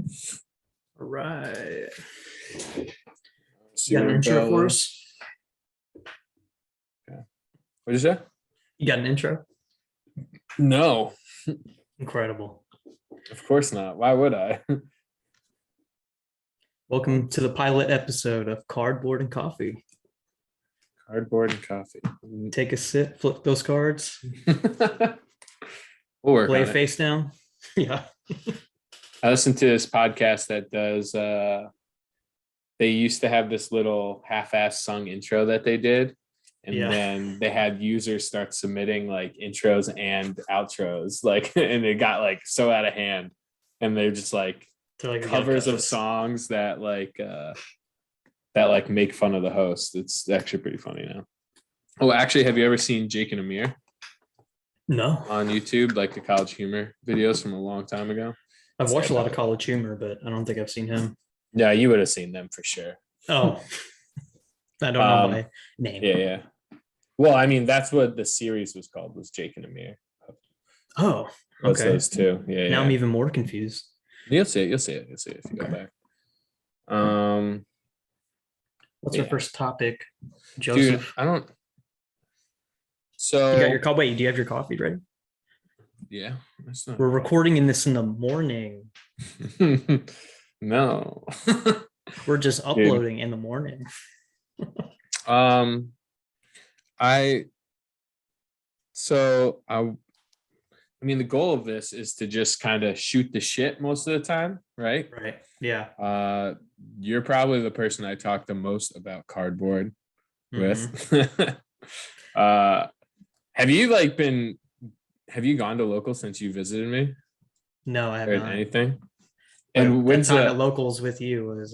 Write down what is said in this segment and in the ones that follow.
All right. See You got an where intro Bell for is. us? What'd you say? You got an intro? No, Incredible. of course not. Why would I? Welcome to the pilot episode of Cardboard and Coffee. Cardboard and coffee. Take a sip, flip those cards, We'll work lay a on it. face down. Yeah. I listened to this podcast that does they used to have this little half-ass sung intro that they did. And Yeah. then they had users start submitting like intros and outros, like, and it got like so out of hand. And they're just like They're like, "We gotta covers cut of this." songs that make fun of the host. It's actually pretty funny now. Oh, actually, have you ever seen Jake and Amir No. on YouTube, like the college humor videos from a long time ago? I've watched a lot of Sad. College Humor, but I don't think I've seen him. Yeah, you would have seen them for sure. Oh. I don't know my name. Yeah. Well, I mean, that's what the series was called, was Jake and Amir. Oh, What's okay. those two? Yeah. Now I'm even more confused. You'll see it if you go Okay. back. What's Yeah. our first topic? Dude, Joseph. I don't. You So got your coffee? Wait, do you have your coffee ready? yeah, that's not We're recording in this in the morning. No. We're just uploading in the morning. I mean, the goal of this is to just kind of shoot the shit most of the time, right? Right. Yeah. You're probably the person I talk the most about cardboard with. Have you gone to local since you visited me No, I have or not. anything? And And that when's time at locals with you was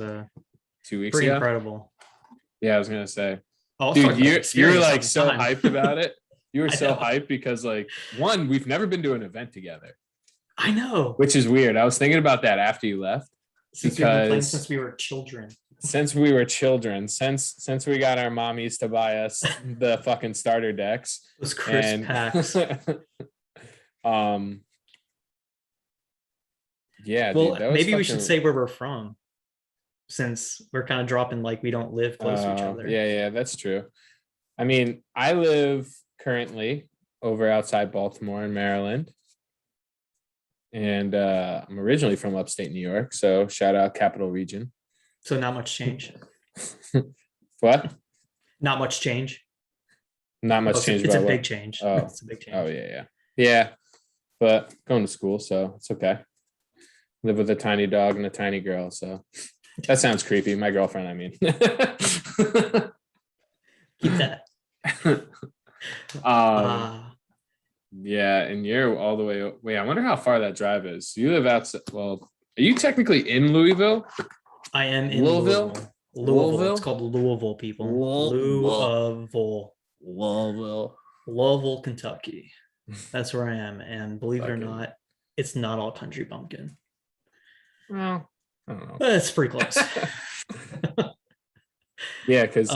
2 weeks pretty ago? incredible. Yeah, I was gonna say, Oh, dude, you're like so hyped. hyped about it. You were I so know. hyped because, like, one, we've never been to an event together, I know. which is weird. I was thinking about that after you left. Since we've been playing because- since we were children. Since we were children, since we got our mommies to buy us the fucking starter decks. Those crisp packs. Yeah, Well, dude, that was maybe we should fucking- say where we're from, since we're kind of dropping like we don't live close to each other. Yeah, that's true. I mean, I live currently over outside Baltimore in Maryland. And I'm originally from upstate New York, so shout out Capital Region. So not much change. What? Not much change. Not much Oh, change. It's a about big what? change. Oh. It's a big change. Oh yeah. But going to school, so it's okay. Live with a tiny dog and a tiny girl, so that sounds creepy. My girlfriend, I mean. Keep that. Yeah, and you're all the way. Wait, I wonder how far that drive is. You live outside. Well, are you technically in Louisville? I am in Louisville? Louisville. It's called Louisville, people. Louisville, Kentucky. That's where I am. And believe it or Fucking- not, it's not all country bumpkin. Well, I don't know. But it's pretty close. Yeah, because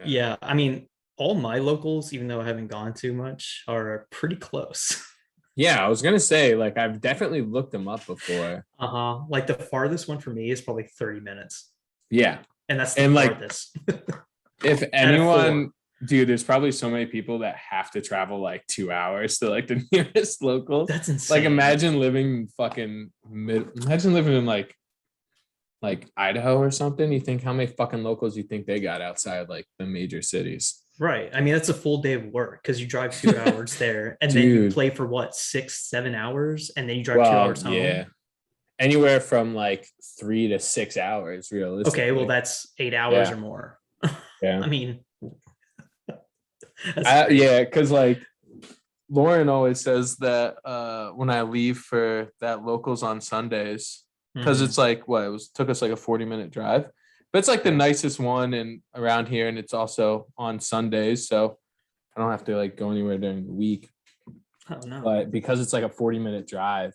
Yeah. I mean, all my locals, even though I haven't gone too much, are pretty close. yeah, I was gonna say, like, I've definitely looked them up before. Like the farthest one for me is probably 30 minutes. Yeah, And that's the And, like, farthest. if anyone, dude, there's probably so many people that have to travel like 2 hours to like the nearest local. That's insane. Like, imagine living in like Idaho or something. You think how many fucking locals you think they got outside like the major cities? Right. I mean, that's a full day of work because you drive 2 hours there and then you Dude. play for what, 6-7 hours, and then you drive 2 hours home. Yeah, anywhere from like 3 to 6 hours, realistically. Okay, well, that's 8 hours Yeah. or more. Yeah. I mean, that's crazy. Yeah, because like Lauren always says that when I leave for that locals on Sundays, because Mhm. it's like took us like a 40-minute drive, but it's like the nicest one and around here, and it's also on Sundays, so I don't have to like go anywhere during the week. Oh no. But because it's like a 40-minute drive,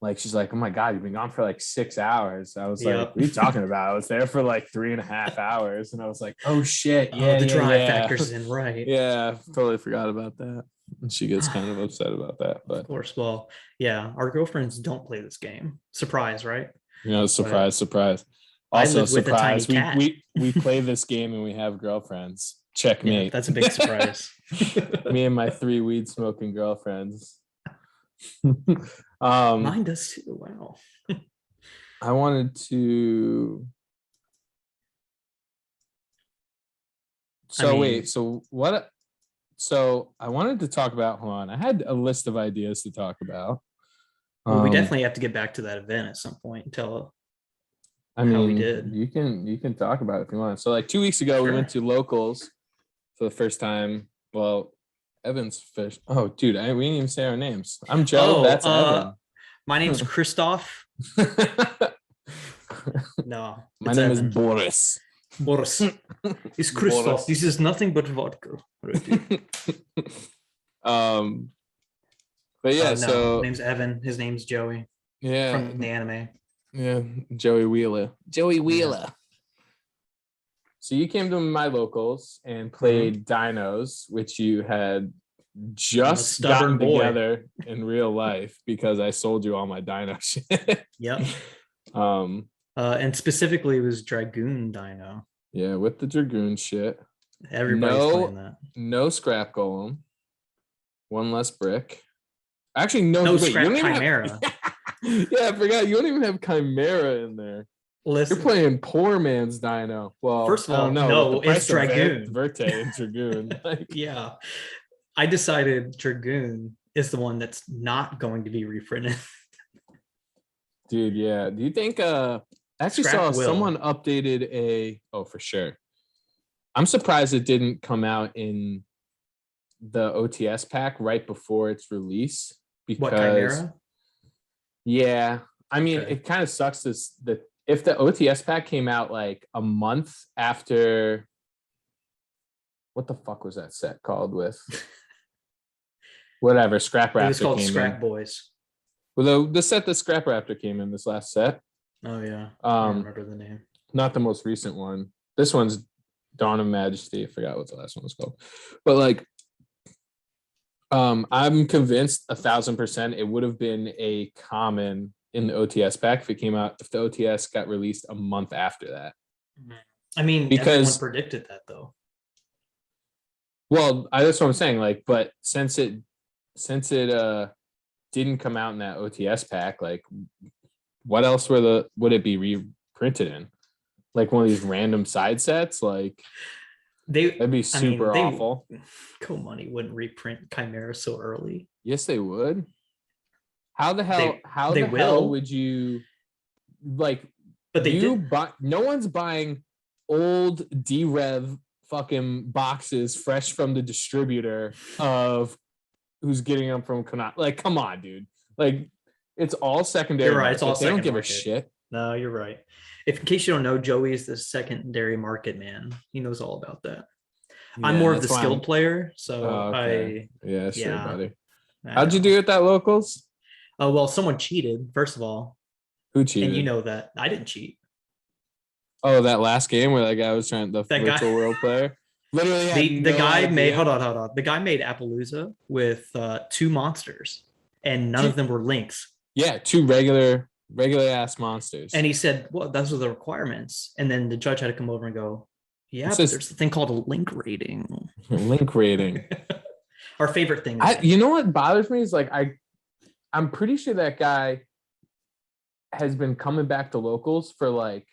like she's like, oh my god, you've been gone for like 6 hours. I was like, Yep. what are you talking about? I was there for like 3.5 hours, and I was like, oh shit, yeah, the drive yeah. factors in, right? Yeah, totally forgot about that. and she gets kind of upset about that. Of But course. Well, yeah, our girlfriends don't play this game. Surprise, right? surprise, surprise. I Also, live with a tiny surprise. We cat. we play this game and we have girlfriends. Yeah, Checkmate. that's a big surprise. Me and my 3 weed smoking girlfriends. Mine does too. Wow. I wanted to. So wait, so what? So I wanted to talk about. Hold on, I had a list of ideas to talk about. Well, we definitely have to get back to that event at some point and tell I mean, how we did. you can talk about it if you want. So like 2 weeks ago, we went to locals for the first time. Well, Evan's fish. Oh, dude, we didn't even say our names. I'm Joe. That's Evan. My name's Christoph. No, my name is Boris. Boris. It's Christoph. Boris. This is nothing but vodka. But yeah, no, so his name's Evan. His name's Joey. Yeah, from the anime. Yeah, Joey Wheeler. Yeah. So you came to my locals and played Dinos, which you had just gotten together in real life because I sold you all my Dino shit. Yep. And specifically it was Dragoon Dino. Yeah, with the Dragoon shit. Everybody's playing that. No scrap golem. One less brick. Actually, no scrap Chimera. Yeah, I forgot. You don't even have Chimera in there. Listen, you're playing poor man's Dino. Well, first of all, no, it's Dragoon. Verte and Dragoon. Yeah. I decided Dragoon is the one that's not going to be reprinted. Dude, yeah. Do you think I actually saw someone updated for sure. I'm surprised it didn't come out in the OTS pack right before its release. Because what, Chimera? Yeah. I mean, it kind of sucks if the OTS pack came out like a month after, what the fuck was that set called with? Whatever, Scrap Raptor. It was called Scrap Boys. Well, the set that Scrap Raptor came in, this last set. Oh yeah, I don't remember the name. Not the most recent one. This one's Dawn of Majesty. I forgot what the last one was called. But like, I'm convinced 1,000% it would have been a common in the OTS pack if the OTS got released a month after that. I mean, because everyone predicted that though. Well, that's what I'm saying. Like, but since it didn't come out in that OTS pack, like, what else would it be reprinted in? Like one of these random side sets? Like, that'd be super awful. Co-Money wouldn't reprint Chimera so early. Yes, they would. How the hell would you like? But no one's buying old D-Rev fucking boxes fresh from the distributor of who's getting them from Konami. Like, come on, dude. Like, it's all secondary. You're right. It's all they don't give a shit. No, you're right. In case you don't know, Joey is the secondary market man. He knows all about that. Yeah, I'm more of the skilled player, so sure, buddy. How'd you do at that locals? Oh, well, someone cheated, first of all. Who cheated? And you know that. I didn't cheat. Oh, that last game where that guy was the virtual world player? Literally the guy made hold on. The guy made Appaloosa with 2 monsters, and none of them were links. Yeah, 2 regular ass monsters. And he said, well, those are the requirements. And then the judge had to come over and go, yeah, but there's a thing called a link rating. Link rating. Our favorite thing. You know what bothers me is like I'm pretty sure that guy has been coming back to locals for like,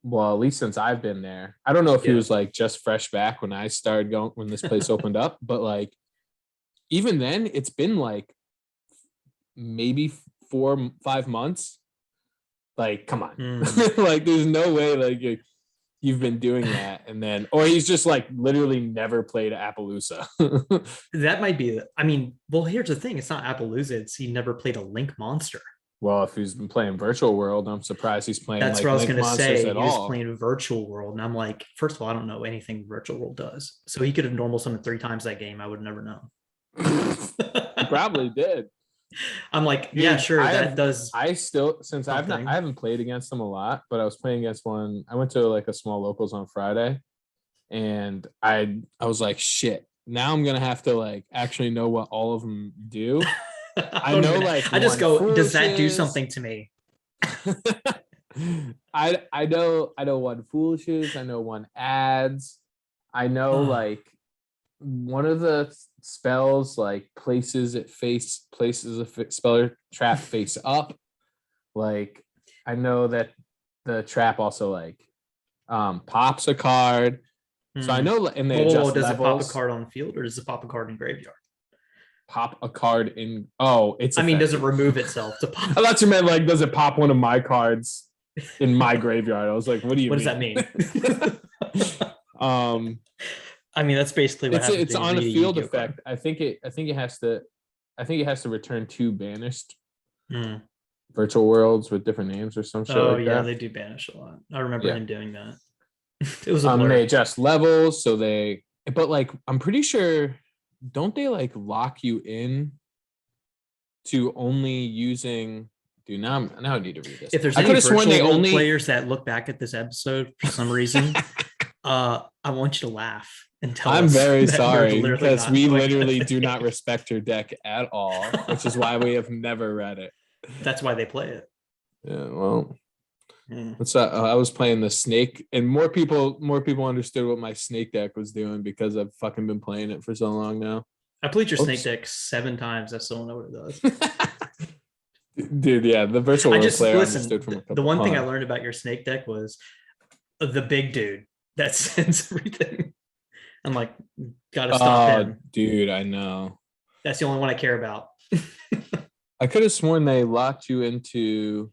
well, at least since I've been there. I don't know if he was like just fresh back when I started going, when this place opened up, but like even then it's been like maybe 4-5 months. Like, come on. Like, there's no way like you've been doing that, and then, or he's just like literally never played Appaloosa. That might be. I mean, well, here's the thing: it's not Appaloosa. It's he never played a Link monster. Well, if he's been playing Virtual World, I'm surprised he's playing. That's like what I was going to say. He was all. playing Virtual World, and I'm like, first of all, I don't know anything Virtual World does. So he could have normal summoned 3 times that game. I would never know. He probably did. I'm like, dude, yeah, sure, that does. I still, since I haven't played against them a lot, but I was playing against one. I went to like a small locals on Friday, and I was like, shit, now I'm gonna have to like actually know what all of them do. I know like I just go, does that do Foolishes. something to me? I know one Foolishes, I know one Ads. I know like one of the spells like places a speller trap face up. Like I know that the trap also like pops a card. So I know, and they adjust does levels. it pop a card on the field or does it pop a card in graveyard? Pop a card in. Oh, it's. I mean, does it remove itself to pop? I thought you meant like, does it pop one of my cards in my graveyard? I was like, what do you what mean? Does that mean? I mean, that's basically what happens. It's on a field effect. I think it has to return 2 banished virtual worlds with different names or some shit. Oh, like that. They do banish a lot. I remember him doing that. It was a they adjust levels, so but like I'm pretty sure, don't they like lock you in to only using? Dude, now I need to read this. If there's any virtual players that look back at this episode for some reason, I want you to laugh and tell us. I'm very sorry because we literally do not respect your deck at all, which is why we have never read it. That's why they play it. Yeah, well. What's that? I was playing the snake, and more people understood what my snake deck was doing because I've fucking been playing it for so long now. I played your snake deck 7 times. I still don't know what it does. Dude, yeah, the virtual world player understood from a couple. The one thing I learned about your snake deck was the big dude that sends everything. I'm like, gotta stop him. Dude, I know. That's the only one I care about. I could have sworn they locked you into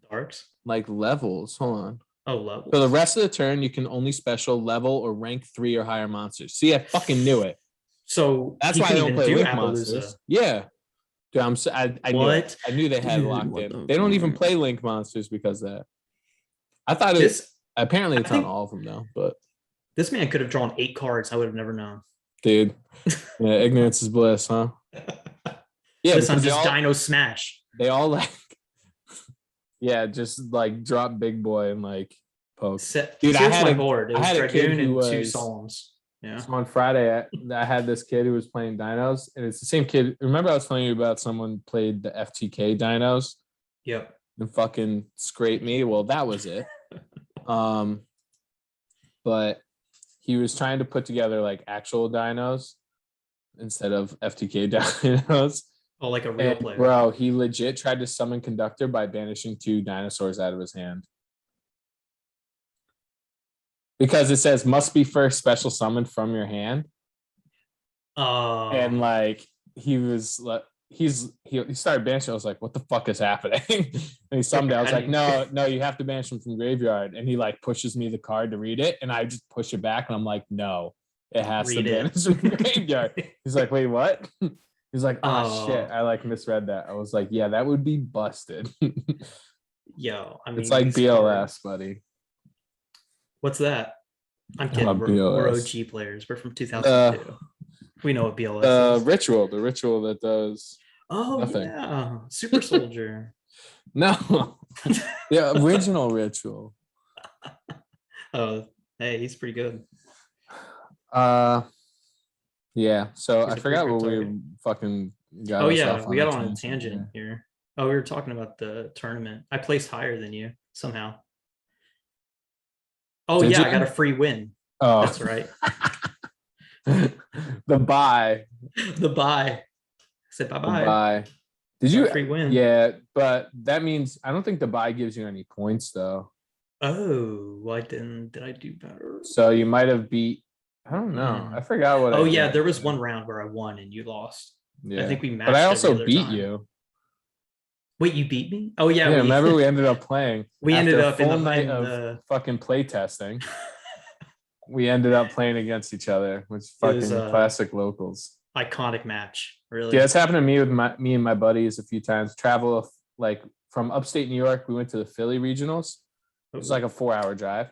darks. Like levels. Hold on. Oh, levels. For the rest of the turn, you can only special level or rank 3 or higher monsters. See, I fucking knew it. So that's why I don't play Link monsters. Yeah. Dude, I knew it. I knew they had locked in. They don't even play Link monsters because of that. I thought apparently it's on all of them though, but this man could have drawn 8 cards. I would have never known. Dude. Yeah, ignorance is bliss, huh? Yeah, this on just Dino Smash. They all like just like drop big boy and like poke. Dude, I had my board. It was Dragoon and 2 Solemns. Yeah. So on Friday, I had this kid who was playing dinos, and it's the same kid. Remember, I was telling you about someone played the FTK dinos. Yep. And fucking scraped me. Well, that was it. But he was trying to put together like actual dinos instead of FTK dinos. Oh, like a real player. Bro, he legit tried to summon Conductor by banishing 2 dinosaurs out of his hand. Because it says must be first special summoned from your hand. And like he started banishing. I was like, what the fuck is happening? And he summoned it. I was like, no, you have to banish him from graveyard. And he like pushes me the card to read it. And I just push it back and I'm like, no, it has to banish from graveyard. He's like, wait, what? He's like, oh shit, I like misread that. I was like, yeah, that would be busted. Yo, I mean, it's like BLS, buddy. What's that? I'm kidding. We're OG players. We're from 2002. We know what BLS is. The ritual that does nothing. Yeah, Super Soldier. No, the original ritual. Oh, hey, he's pretty good. Yeah, so I forgot what we fucking got. Oh yeah, we got on a tangent here. Oh, we were talking about the tournament. I placed higher than you somehow. Oh yeah, I got a free win. Oh, that's right. The buy. I said bye-bye. Bye. Did you free win? Yeah, but that means I don't think the buy gives you any points though. Oh, why did I do better? So you might have beat. I don't know. I forgot what. Oh yeah, there was one round where I won and you lost. Yeah, I think we matched. But I also beat you. Wait, you beat me? Oh yeah. Remember we ended up playing. We ended up in the night of fucking play testing. We ended up playing against each other, which fucking classic locals. Iconic match, really. Yeah, it's happened to me with me and my buddies a few times. Travel like from upstate New York, we went to the Philly regionals. It was like a 4-hour drive.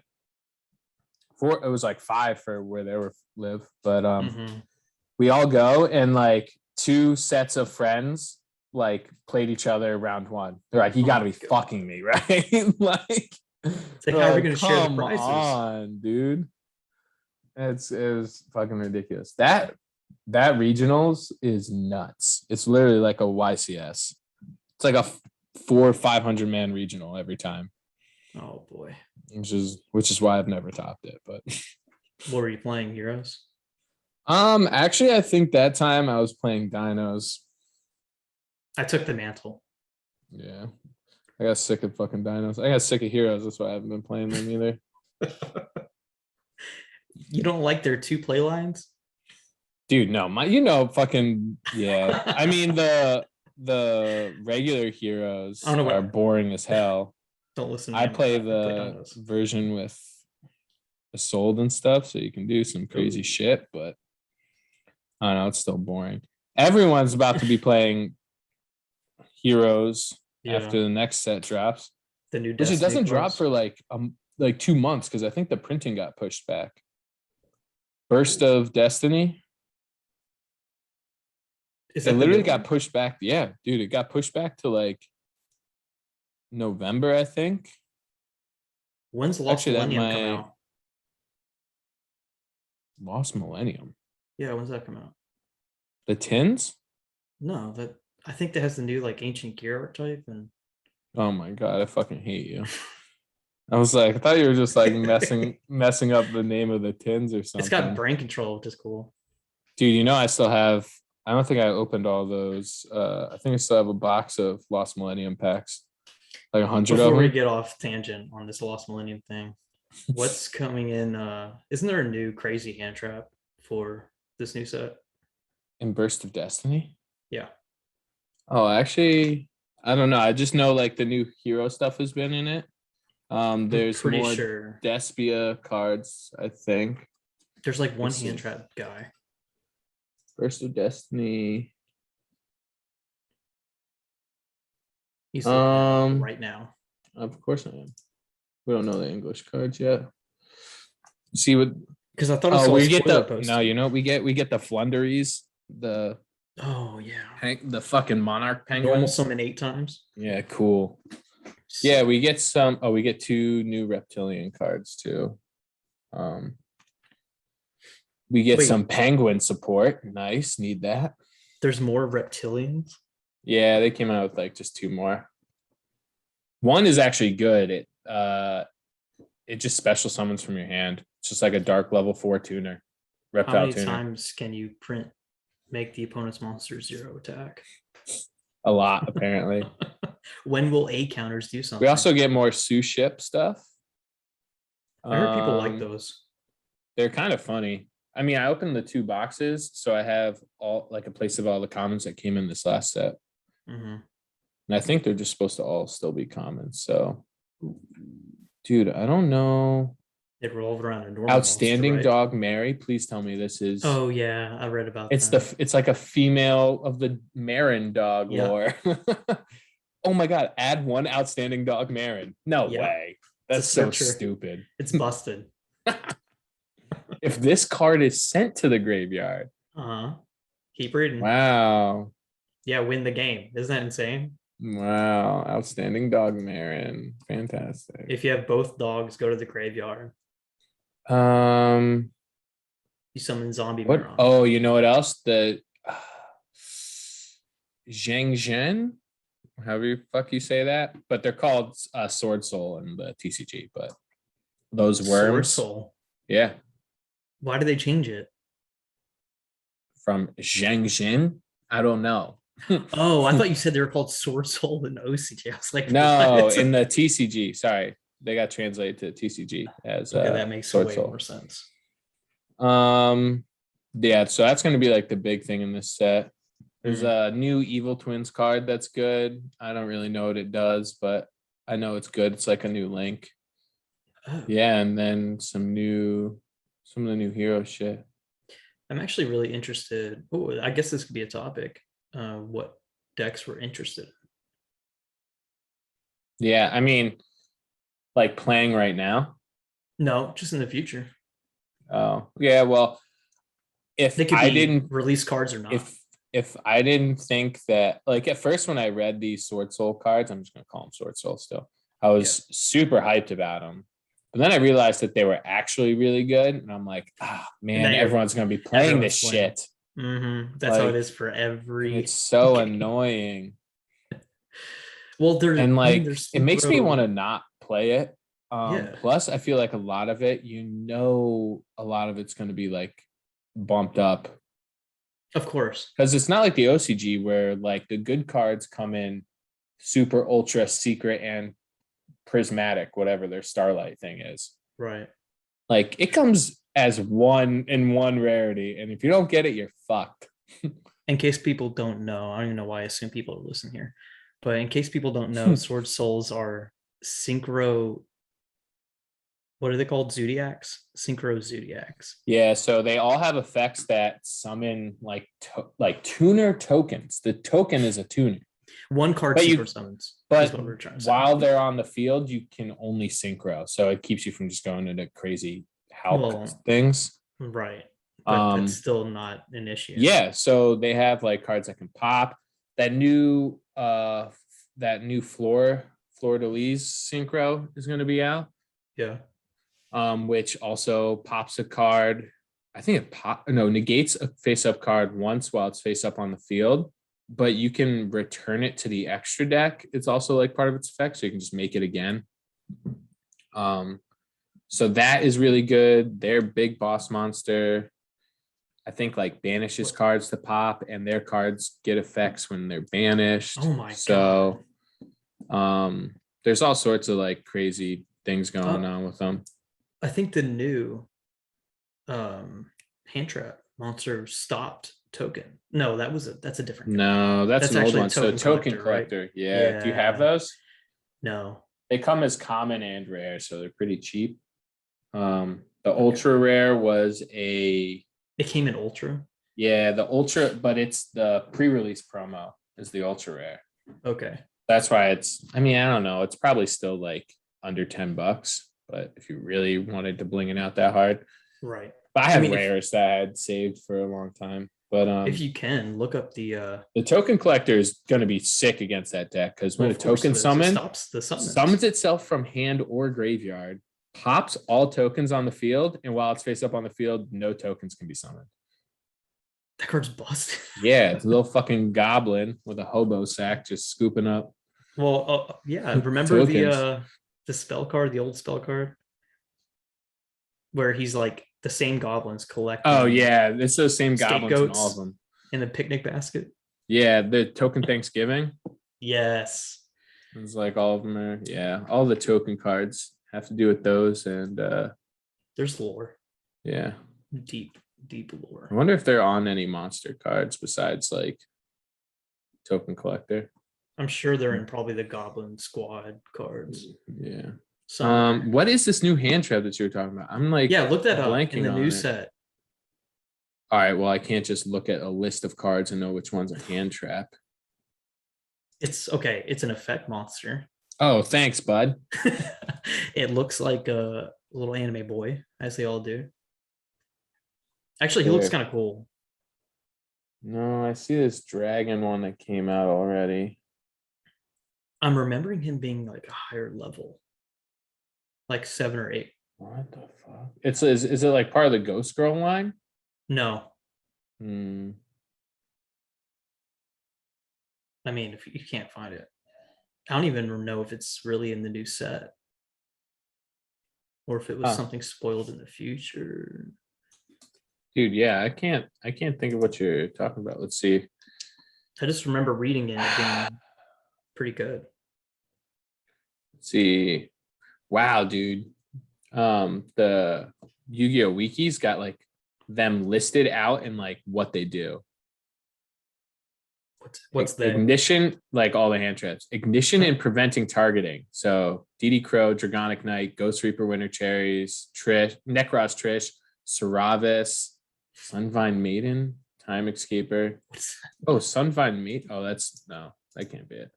It was like 5 for where they live, but we all go and like 2 sets of friends like played each other round 1. They're like, you got to be fucking me, right? Like, it's like, how are we gonna share the prizes? Come on, dude. It was fucking ridiculous. That That regionals is nuts. It's literally like a YCS. It's like a 400 or 500 man regional every time. Oh boy. Which is why I've never topped it. But what were you playing? Heroes? Actually, I think that time I was playing Dinos. I took the mantle. Yeah. I got sick of fucking Dinos. I got sick of Heroes. That's why I haven't been playing them either. You don't like their 2 play lines? Dude, no, fucking yeah. I mean the regular Heroes are boring as hell. Don't listen to I me. play the version with the sold and stuff, so you can do some crazy shit, but I don't know, it's still boring. Everyone's about to be playing Heroes after the next set drops. The new Destiny, which it doesn't drop for like 2 months because I think the printing got pushed back. Burst of Destiny. It literally got pushed back. Yeah, dude, it got pushed back to like November, I think. When's Lost Millennium come out? Lost Millennium. Yeah, when's that come out? The tins? No, I think that has the new like ancient gear archetype and. Oh my god, I fucking hate you. I was like, I thought you were just like messing up the name of the tins or something. It's got brain control, which is cool. Dude, I don't think I opened all those. I think I still have a box of Lost Millennium packs. Like 100 of them. Before we get off tangent on this Lost Millennium thing, what's coming in? Isn't there a new crazy hand trap for this new set? In Burst of Destiny? Yeah. Oh, actually, I don't know. I just know like the new hero stuff has been in it. There's more Despia cards, I think. There's like one hand trap guy. Burst of Destiny. He's right now. Of course I am. We don't know the English cards yet. See what? Because I thought we get the post. No, you know we get the Flunderies, the the fucking Monarch Penguins. Normal summon 8 times. Yeah, cool. Yeah, we get some. Oh, we get 2 new Reptilian cards too. We get some Penguin support. Nice, need that. There's more Reptilians. Yeah, they came out with like just 2 more. One is actually good. It just special summons from your hand. It's just like a dark level 4 tuner. Reptile How many tuner. Times can you make the opponent's monster 0 attack? A lot, apparently. When will A counters do something? We also get more Sue ship stuff. I heard people like those. They're kind of funny. I mean, I opened the 2 boxes, so I have all like a place of all the commons that came in this last set. Mm-hmm. And I think they're just supposed to all still be commons. So, dude, I don't know. It revolved around a normal Outstanding monster, right? Dog Mary. Please tell me this is. Oh yeah, I read about. It's like a female of the Marin dog lore. Oh my god! Add 1 outstanding dog Marin. No way. That's so stupid. It's busted. If this card is sent to the graveyard. Keep reading. Wow. Yeah, win the game. Isn't that insane? Wow. Outstanding dog Marin. Fantastic. If you have both dogs, go to the graveyard. You summon zombie Marin. Oh, you know what else? The Zhang Zhen, however you fuck you say that, but they're called Sword Soul in the TCG. But those worms, Sword Soul. Yeah. Why did they change it? From Zhang Zhen? I don't know. Oh, I thought you said they were called Sword Soul in OCG. I was like, no, what? In the TCG. Sorry, they got translated to TCG as that makes way more sense. Yeah, so that's going to be like the big thing in this set. There's a new Evil Twins card that's good. I don't really know what it does, but I know it's good. It's like a new Link. Oh. Yeah, and then some of the new hero shit. I'm actually really interested. Oh, I guess this could be a topic. What decks we're interested in. Yeah, I mean, like playing right now? No, just in the future. Oh, yeah, well, if I didn't release cards or not. If I didn't think that, like at first when I read these Sword Soul cards, I'm just going to call them Sword Soul still. I was super hyped about them. But then I realized that they were actually really good. And I'm like, man, everyone's going to be playing this shit. That's how it is for And every it's so game. annoying. Well, And like there's it makes me want to synchro. not play it. Yeah, Plus I feel like a lot of it, a lot of it's going to be like bumped up of course. because it's not like the OCG where like the good cards come in super ultra secret and prismatic, whatever their starlight thing is. Right. Like it comes as one rarity, and if you don't get it, you're fucked. In case people don't know, I don't even know why I assume people are listening here, but in case people don't know, Sword Souls are synchro. What are they called? Zodiacs? Synchro zodiacs. Yeah, so they all have effects that summon like tuner tokens. The token is a tuner. One card But synchro you summons is but what we're trying to say. while they're on the field, you can only synchro. So it keeps you from just going into crazy halp things. Right. But that's still not an issue. Yeah, so they have like cards that can pop. That new Fleur de Lis synchro is going to be out. Yeah. Which also pops a card. I think negates a face-up card once while it's face-up on the field, but you can return it to the extra deck. It's also like part of its effect, so you can just make it again. So that is really good. Their big boss monster, I think, like banishes cards to pop, and their cards get effects when they're banished. Oh my god. So there's all sorts of like crazy things going on with them. I think the new hand trap monster stopped token. No, that's a different guy. No, that's an old one. So token collector. Right? Yeah. Do you have those? No. They come as common and rare, so they're pretty cheap. The ultra rare was it came in ultra. Yeah, the ultra, but it's the pre-release promo is the ultra rare. Okay. That's why I don't know. It's probably still like under $10, but if you really wanted to bling it out that hard. Right. But I have rares that I had saved for a long time. But if you can look up the token collector is going to be sick against that deck because when a token summons itself from hand or graveyard, pops all tokens on the field, and while it's face up on the field, no tokens can be summoned. That card's busted. Yeah, it's a little fucking goblin with a hobo sack just scooping up. Well, yeah. Remember the spell card, the old spell card, where he's like the same goblins collecting. Oh yeah, it's those same goblins in all of them. In the picnic basket. Yeah, the token Thanksgiving. Yes. It's like all of them are. Yeah, all the token cards have to do with those, and there's lore. Yeah, deep lore. I wonder if they're on any monster cards besides like token collector. I'm sure they're in probably the Goblin Squad cards. Yeah. What is this new hand trap that you were talking about? I'm like, look that up in the new set. All right, well, I can't just look at a list of cards and know which one's a hand trap. It's okay. It's an effect monster. Oh, thanks, bud. It looks like a little anime boy, as they all do. Actually, he looks kind of cool. No, I see this dragon one that came out already. I'm remembering him being like a higher level, like 7 or 8. What the fuck? Is it like part of the Ghost Girl line? No. I mean, if you can't find it, I don't even know if it's really in the new set or if it was something spoiled in the future. Dude, yeah, I can't think of what you're talking about. Let's see. I just remember reading it being pretty good. Let's see. Wow, dude. The Yu-Gi-Oh wikis got like them listed out and like what they do. What's the ignition? Like all the hand traps. Ignition and preventing targeting. So DD Crow, Dragonic Knight, Ghost Reaper, Winter Cherries, Trish, Necros Trish, Saravis, Sunvine Maiden, Time Escaper. Oh, Sunvine Maiden. Oh, that can't be it.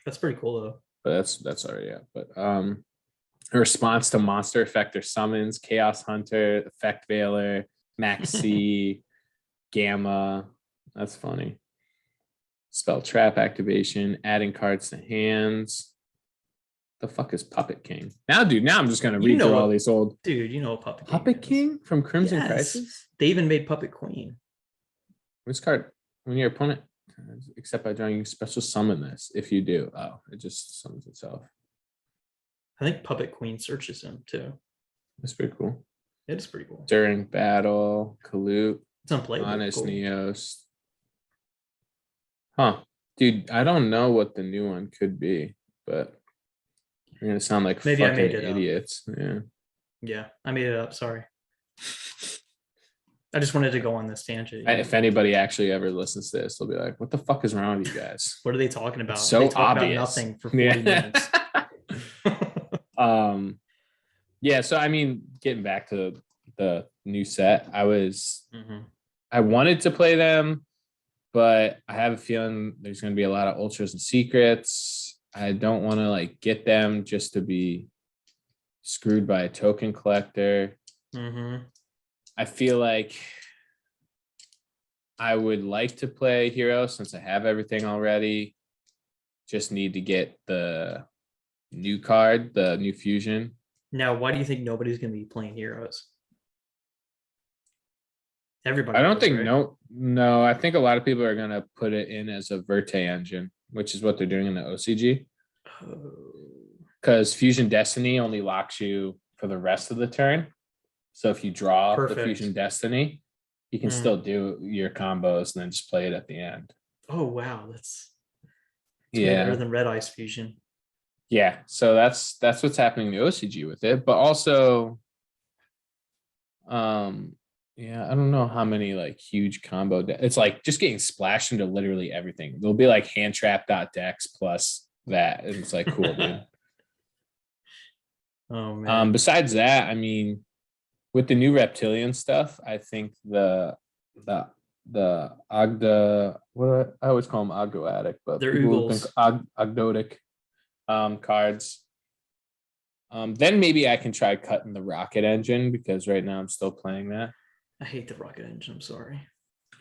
That's pretty cool though. But that's already out. But a response to monster effect or summons, Chaos Hunter, Effect Veiler, Maxi, Gamma. That's funny. Spell trap activation, adding cards to hands. The fuck is Puppet King? Now, dude, now I'm just gonna read through all these old. Dude, you know what Puppet King from Crimson Crisis? They even made Puppet Queen. Which card? When your opponent, except by drawing, you special summon this. If you do, it just summons itself. I think Puppet Queen searches him too. That's pretty cool. It is pretty cool. During battle, Kalute, It's unplayable. Honest Cool. Neos. Huh. Dude, I don't know what the new one could be, but we're gonna sound like Maybe I fucking made it up. idiots. Yeah. Yeah, I made it up. Sorry. I just wanted to go on this tangent. If anybody actually ever listens to this, they'll be like, "What the fuck is wrong with you guys?" What are they talking about? So they talk obvious. about nothing for 40 minutes. Yeah, so I mean, getting back to the new set, I wanted to play them, but I have a feeling there's going to be a lot of ultras and secrets. I don't want to like get them just to be screwed by a token collector. I feel like I would like to play Hero since I have everything already. Just need to get the new card, the new fusion. Now, why do you think nobody's going to be playing Heroes? Everybody. I don't knows, think right? no. I think a lot of people are going to put it in as a Verte engine, which is what they're doing in the OCG. Because Fusion Destiny only locks you for the rest of the turn. So if you draw the Fusion Destiny, you can still do your combos and then just play it at the end. Oh wow, that's better than Red Ice Fusion. Yeah, so that's what's happening in the OCG with it, but also, yeah, I don't know how many like huge combo. It's like just getting splashed into literally everything. There'll be like hand trap dex plus that, and it's like cool, dude. Oh man. Besides that, I mean, with the new reptilian stuff, I think the Ogda, what I always call them Ogdoadic, but they're people think Ogdotic cards. Then maybe I can try cutting the rocket engine because right now I'm still playing that. I hate the rocket engine. I'm sorry,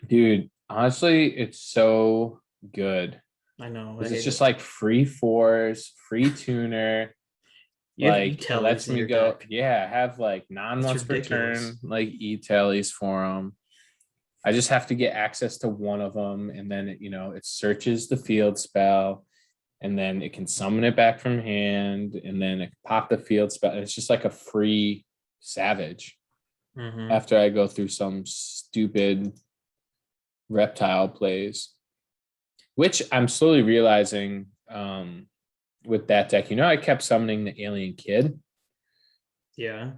dude. Honestly, it's so good. I know. It's just like free fours, free tuner. You like have lets me go. Deck. Yeah, I have like once per turn, like e-tellies for them. I just have to get access to one of them, and then it searches the field spell, and then it can summon it back from hand, and then it can pop the field spell. And it's just like a free savage. After I go through some stupid reptile plays, which I'm slowly realizing with that deck. I kept summoning the alien kid. Yeah.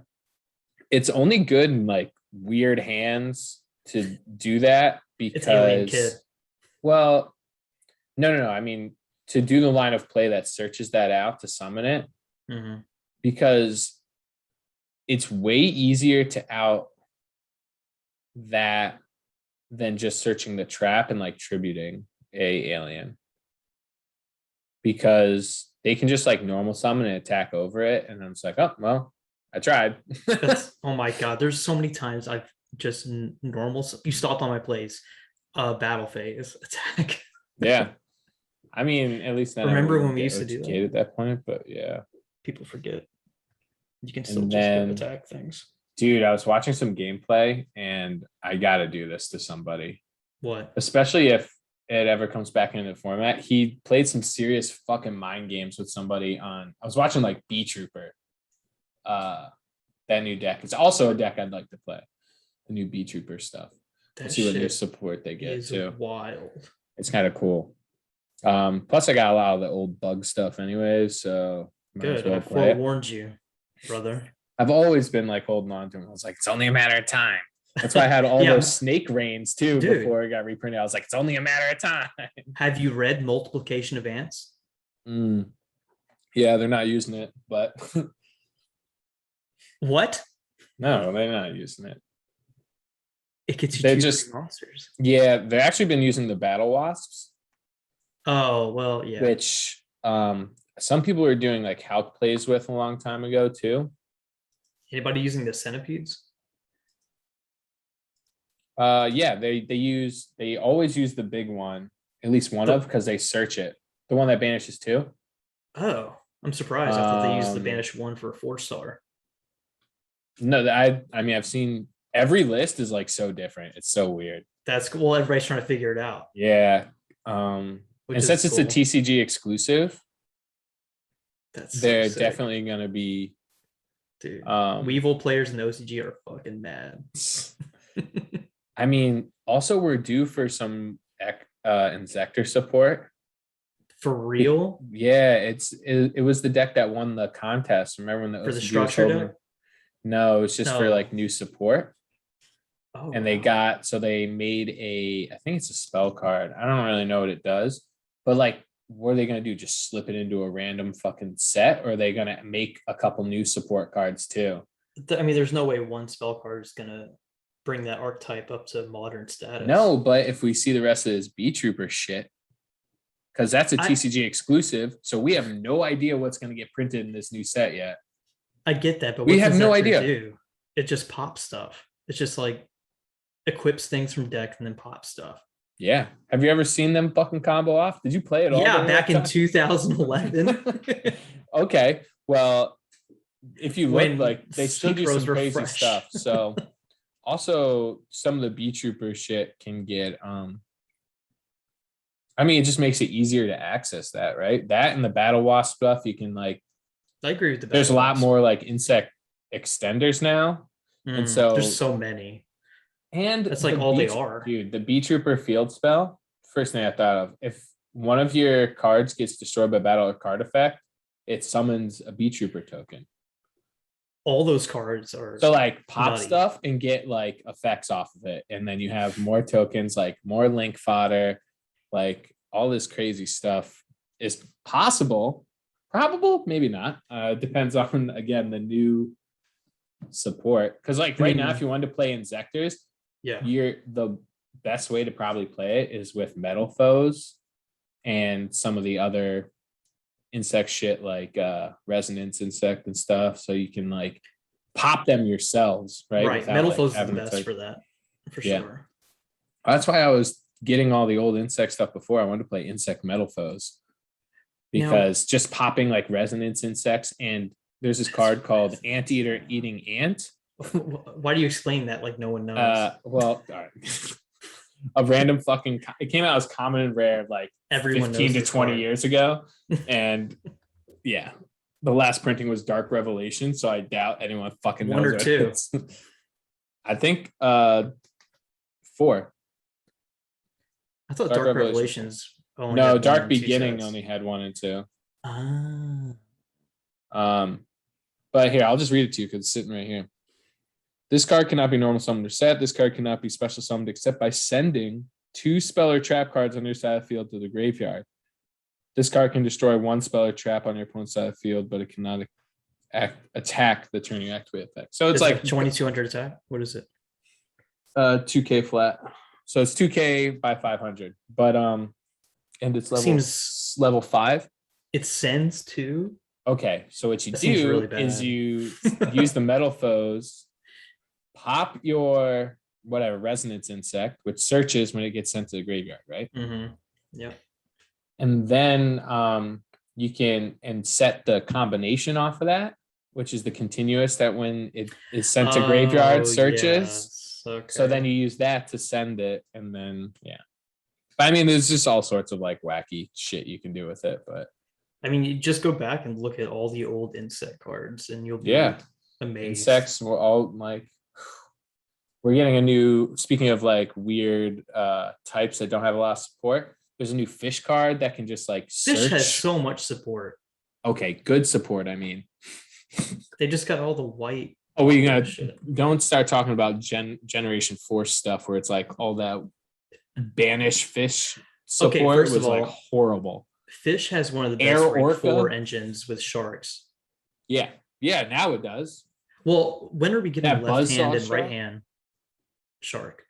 It's only good in like weird hands to do that because it's alien kid. Well, no. I mean, to do the line of play that searches that out to summon it, because it's way easier to out that than just searching the trap and like tributing a alien, because they can just like normal summon and attack over it, and I'm just like, oh well, I tried. Oh my god, there's so many times I've just you stopped on my plays, battle phase attack. Yeah, I mean, at least then remember when we used to do that at that point, but yeah, people forget you can still just attack things. Dude, I was watching some gameplay and I gotta do this to somebody. What? Especially if it ever comes back into the format. He played some serious fucking mind games with somebody I was watching like B Trooper. That new deck. It's also a deck I'd like to play. The new B Trooper stuff. Let's see what new support they get too. Wild. It's kind of cool. Plus I got a lot of the old bug stuff anyways, so good. I forewarned you, brother. I've always been like holding on to him. I was like, it's only a matter of time. That's why I had all those snake reigns too. Dude, before it got reprinted. I was like, it's only a matter of time. Have you read Multiplication of Ants? Yeah, they're not using it, but what? No, they're not using it. It gets you just monsters. Yeah, they've actually been using the battle wasps. Oh well, yeah. Which some people were doing like Hulk plays with a long time ago too. Anybody using the centipedes? Yeah, they always use the big one, at least one of, because they search it. The one that banishes 2. Oh, I'm surprised. I thought they used the banish 1 for a 4-star. No, I mean I've seen every list is like so different. It's so weird. That's cool. Well, everybody's trying to figure it out, Yeah. which And is since it's a cool. TCG exclusive, That's so they're sick, definitely gonna be dude. um Weevil players in OCG are fucking mad. I mean, also we're due for some Insector support. For real? Yeah, it was the deck that won the contest. Remember when the For the OCG was structure holding? deck? No, it's just for like No. new support. Oh And wow. they made I think it's a spell card. I don't really know what it does, but like, what are they gonna do? Just slip it into a random fucking set, or are they gonna make a couple new support cards too? I mean, there's no way one spell card is gonna bring that archetype up to modern No, status. but if we see the rest of this B Trooper shit, because that's a I TCG exclusive, so we have no idea what's gonna get printed in this new set yet. I get that, but We what's have no Inzektor idea. do? It just pops stuff. It's just like equips things from decks and then pops stuff. Yeah. Have you ever seen them fucking combo off? Did you play it all Yeah, during back that in time? 2011 Okay. Well, if you look, when like, they still do synchros some were crazy fresh. stuff. So also some of the B Trooper shit can get I mean, it just makes it easier to access that, right? That and the Battle Wasp stuff, you can like, I agree with the there's a Battle lot Wasp. more like insect extenders now. And There's so, so many. and That's like all they are. the B Trooper field spell, first thing I thought of, if one of your cards gets destroyed by battle or card effect, it summons a B Trooper token. All those cards are So like pop nutty. stuff and get like effects off of it. And then you have more tokens, like more link fodder, like all this crazy stuff is possible. Probable, maybe not. Depends on, again, the new support. Because like right now, if you wanted to play Inzectors, Yeah. the best way to probably play it is with Metal Foes and some of the other insect shit like resonance insect and stuff, so you can like pop them yourselves, right? Right. Without Metal like Foes is the having to best for that, for yeah. sure. That's why I was getting all the old insect stuff before. I wanted to play insect Metal Foes Now, because just popping like resonance insects, and there's this card called Anteater Eating Ant. why do you explain that like no one knows? Well, all right. A random fucking, it came out as common and rare like Everyone 15 knows to this 20 card. years ago. And yeah, the last printing was Dark Revelation, so I doubt anyone fucking knows One or what two. it is. I think 4. I thought Dark Dark Revelation. Revelations only No, had one Dark and two Beginning sets. only had 1 and 2. Ah. But here, I'll just read it to you because it's sitting right here. This card cannot be normal summoned or set. This card cannot be special summoned except by sending 2 spell or trap cards on your side of the field to the graveyard. This card can destroy 1 spell or trap on your opponent's side of the field, but it cannot attack the turn you activate effect. So it's like 2200 attack. What is it? 2K flat. So it's 2K by 500. But and it's level 5. It sends to. Okay, so what you That seems do really bad. is you use the Metal Foes, pop your whatever resonance insect, which searches when it gets sent to the graveyard, right? Mm-hmm. Yeah. And then you can set the combination off of that, which is the continuous that when it is sent to graveyard searches. Yes. Okay. So then you use that to send it, and then yeah. But I mean, there's just all sorts of like wacky shit you can do with it. But I mean, you just go back and look at all the old insect cards, and you'll be amazed. Insects were all like, we're getting a new. Speaking of like weird types that don't have a lot of support, there's a new fish card that can just like search. Fish has so much support. Okay, good support. I mean, they just got all the white. Oh, we gotta don't start talking about Generation 4 stuff where it's like all that banish fish support was like horrible. Fish has one of the best rank 4 engines with sharks. Yeah, now it does. Well, when are we getting that left hand and right hand shark?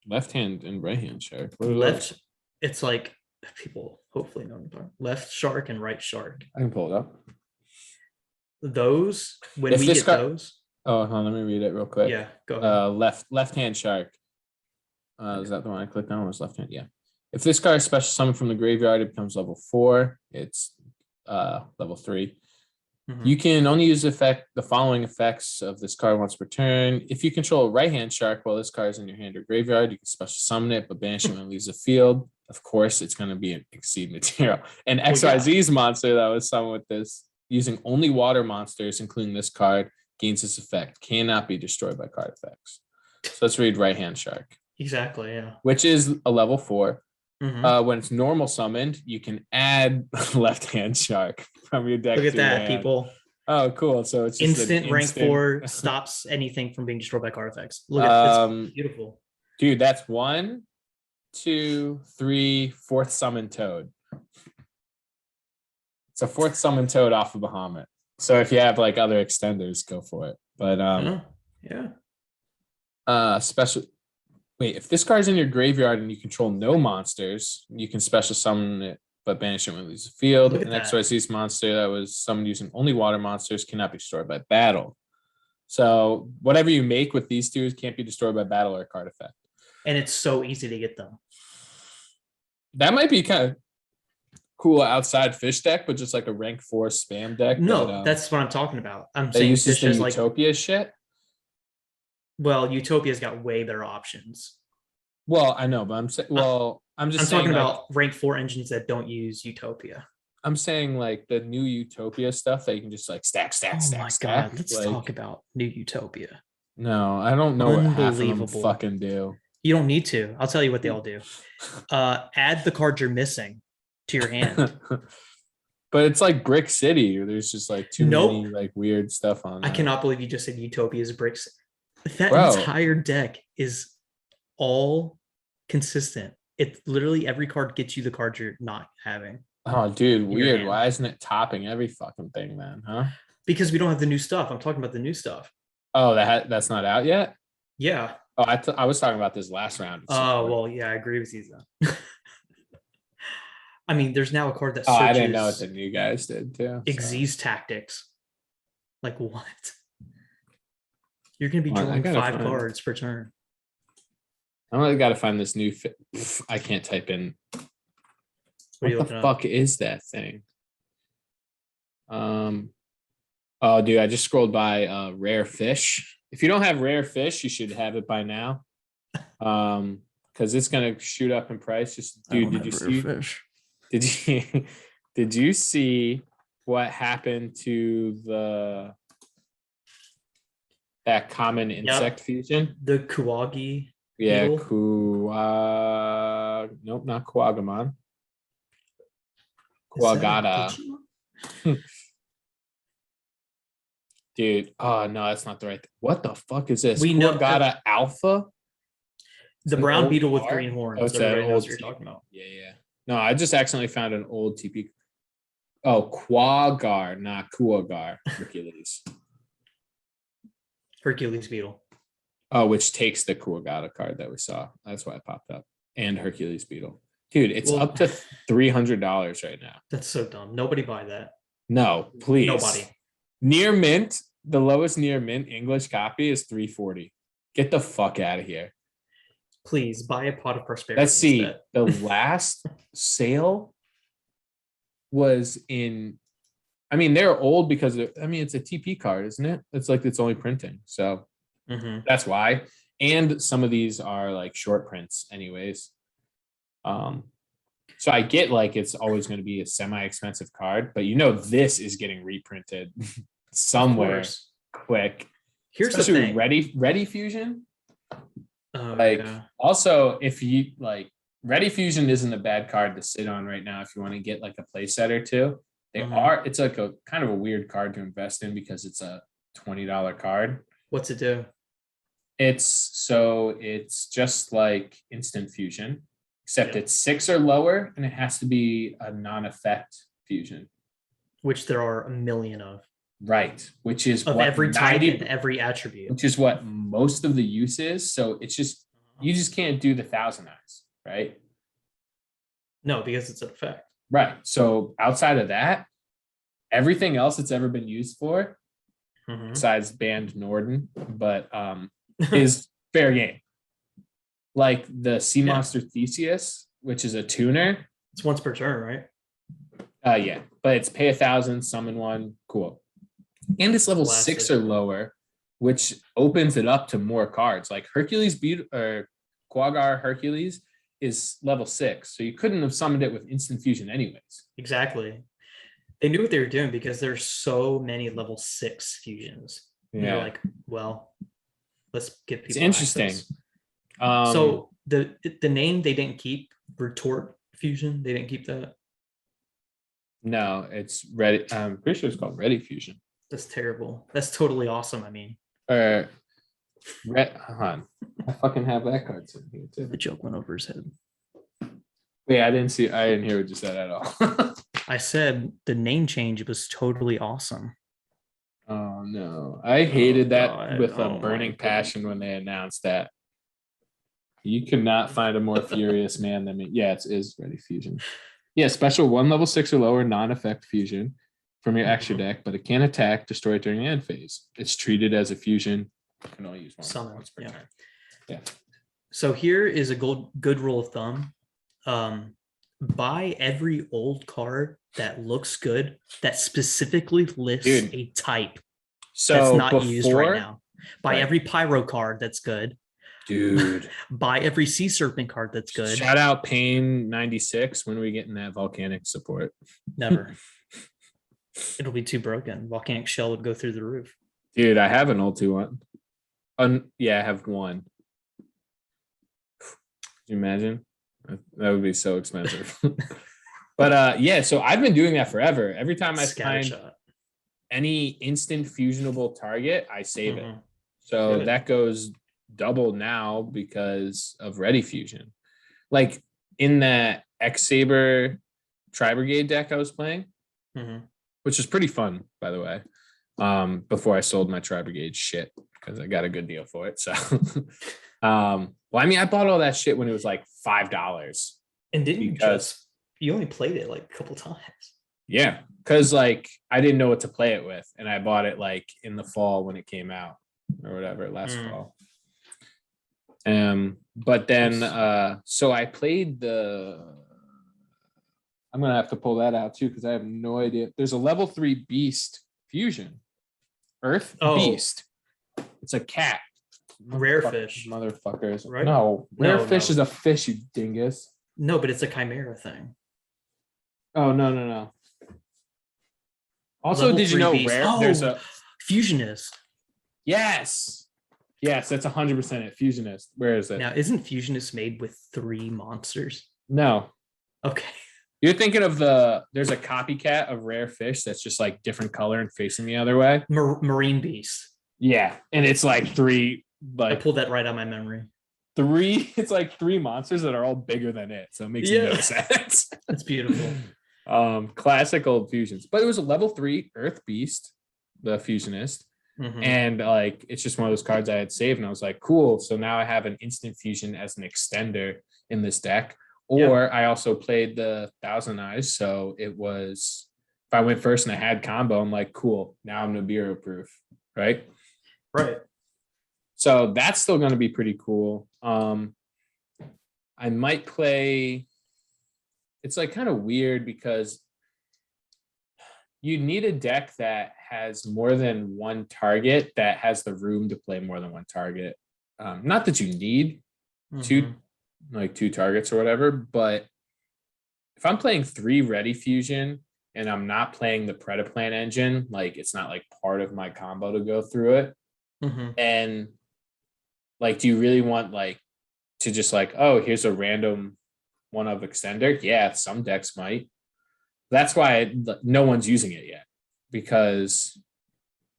Left hand and right hand shark. Left, it's like people hopefully know left shark and right shark. I can pull it up. Those when we get those. Oh, hold on, let me read it real quick. Yeah, go ahead. Left hand shark. Is that the one I clicked on? Was left hand? Yeah. If this card is special summoned from the graveyard, it becomes level 4. It's level 3. You can only use the following effects of this card once per turn. If you control a right-hand shark while this card is in your hand or graveyard, you can special summon it, but banish it when it leaves the field. Of course, it's going to be an exceed material. And XYZ's monster that was summoned with this, using only water monsters, including this card, gains this effect. Cannot be destroyed by card effects. So let's read right-hand shark. Exactly, yeah. Which is a level 4. When it's normal summoned, you can add left-hand shark from your deck. Look at that, people. Oh, cool. So it's just instant rank 4 stops anything from being destroyed by card effects. Look at that's beautiful. Dude, that's 1, 2, 3, 4th summon toad. It's a 4th summon toad off of Bahamut. So if you have like other extenders, go for it. But special. Wait, if this card's in your graveyard and you control no monsters, you can special summon it, but banish it when it leaves the field. An XYZ's monster that was summoned using only water monsters cannot be destroyed by battle. So whatever you make with these two can't be destroyed by battle or card effect. And it's so easy to get them. That might be kind of cool outside fish deck, but just like a rank 4 spam deck. No, that's what I'm talking about. I'm saying this is like Utopia shit. Well, Utopia's got way better options. Well, I know, but I'm talking about rank 4 engines that don't use Utopia. I'm saying like the new Utopia stuff that you can just like stack. Oh my god, let's talk about new Utopia. No, I don't know what half of them fucking do. You don't need to. I'll tell you what they all do. Add the cards you're missing to your hand. But it's like Brick City. There's just like too many like weird stuff on. I cannot believe you just said Utopia is Brick City. That entire deck is all consistent. It literally every card gets you the cards you're not having. Oh, dude, weird. Why isn't it topping every fucking thing, man? Huh? Because we don't have the new stuff. I'm talking about the new stuff. Oh, that's not out yet? Yeah. Oh, I was talking about this last round. Oh, well, yeah, I agree with you then. I mean, there's now a card that searches. I didn't know what the new guys did too. Xyz tactics. Like what? You're going to be drawing 5 cards per turn. I really got to find this new. I can't type in. What the fuck is that thing? Oh, dude, I just scrolled by rare fish. If you don't have rare fish, you should have it by now. Because it's gonna shoot up in price. Just dude, did you see? Fish. Did you see what happened to that common insect fusion? The Kuwagi. Yeah, nope, not Kuwagamon. Kuwagata. Dude, oh no, that's not the right thing. What the fuck is this? Kuwagata Alpha? The brown beetle with green horns. Oh, it's that old you're talking about. Yeah. No, I just accidentally found an old TP. Oh, Quagar, not Kuwagar. Hercules beetle. Oh, which takes the Kuwagata card that we saw. That's why it popped up. And Hercules beetle. Dude, it's up to $300 right now. That's so dumb. Nobody buy that. No, please. Nobody. Near mint, the lowest near mint English copy is $340. Get the fuck out of here. Please buy a Pot of Prosperity. Let's see. The last sale was in. I mean, they're old because it's a TP card, isn't it? It's like it's only printing, so that's why. And some of these are like short prints, anyways. So I get like it's always going to be a semi-expensive card, but this is getting reprinted somewhere quick. Here's the thing: Ready Fusion. Also, if you like, Ready Fusion isn't a bad card to sit on right now if you want to get like a play set or two. It's like a kind of a weird card to invest in because it's a $20 card. What's it do? It's just like instant fusion, except it's 6 or lower, and it has to be a non-effect fusion. Which there are a million of. Right. Which is of every type and every attribute. Which is what most of the use is. So it's just, you just can't do the Thousand Eyes, right? No, because it's an effect. Right. So outside of that, everything else it's ever been used for, besides banned Norden, but is fair game. Like the Sea Monster Theseus, which is a tuner. It's once per turn, right? Yeah. But it's pay 1,000, summon 1, cool. and it's level 6 Classic. or lower, which opens it up to more cards. Like Hercules or Quaggar Hercules is level 6, so you couldn't have summoned it with instant fusion anyways. Exactly. They knew what they were doing because there's so many level 6 fusions. And they're Yeah, like, well, let's give it's people interesting. access. So the name they didn't keep, retort fusion, they didn't keep that. No, it's ready. I'm pretty sure it's called Ready Fusion. That's terrible. That's totally awesome. I mean, Or hold on. I fucking have that card sitting here too. the joke went over his head. Wait, I didn't hear what you said at all. I said the name change was totally awesome. Oh no. I hated that God. with a Oh, burning my passion when they announced that. You could not find a more furious man than me. Yeah, it is Ready Fusion. Yeah, special 1 level 6 or lower non-effect fusion from your extra deck, but it can't attack, destroy it during the end phase. It's treated as a fusion. You can only use Summon, once per yeah. turn. Yeah. So here is a good rule of thumb. Buy every old card that looks good that specifically lists Dude. a type So that's not used right now. Buy right. every pyro card that's good. Dude. Buy every sea serpent card that's good. Shout out Pain 96 when we getting that volcanic support. Never. It'll be too broken. Volcanic shell would go through the roof. Dude, I have an ulti one. Yeah, I have one. Could you imagine? That would be so expensive. But yeah, so I've been doing that forever. Every time I find any instant fusionable target, I save it. So Good. that goes double now because of Ready Fusion. Like in that X Saber Tri Brigade deck I was playing, which is pretty fun, by the way. Before I sold my Tri Brigade shit because I got a good deal for it. So, well, I mean, I bought all that shit when it was like $5. And didn't you only played it like a couple times? Yeah, because like I didn't know what to play it with, and I bought it like in the fall when it came out or whatever last fall. But then so I played I'm gonna have to pull that out too because I have no idea. There's a level 3 beast fusion. Earth Beast. It's a cat. Rare fish. Motherfuckers. Right? No, rare fish is a fish, you dingus. No, but it's a chimera thing. Oh, no. Also, did you know rare? There's a fusionist. Yes, that's 100% it. Fusionist. Where is it? Now, isn't fusionist made with 3 monsters? No. Okay. You're thinking of there's a copycat of rare fish that's just like different color and facing the other way. Marine beast. Yeah, and it's like 3. Like I pulled that right out of my memory. 3. It's like 3 monsters that are all bigger than it, so it makes no sense. That's beautiful. Classic old fusions, but it was a level 3 Earth Beast, the fusionist, and like it's just one of those cards I had saved, and I was like, cool. So now I have an instant fusion as an extender in this deck. Or I also played the Thousand Eyes, so it was if I went first and I had combo, I'm like, cool. Now I'm Nibiru proof, right? Right. So that's still going to be pretty cool. I might play. It's like kind of weird because you need a deck that has more than one target that has the room to play more than one target. Not that you need two targets or whatever, but if I'm playing 3 Ready Fusion and I'm not playing the Predaplan engine, like it's not like part of my combo to go through it. And like, do you really want like to just like, oh, here's a random one of extender? Yeah, some decks might. That's why no one's using it yet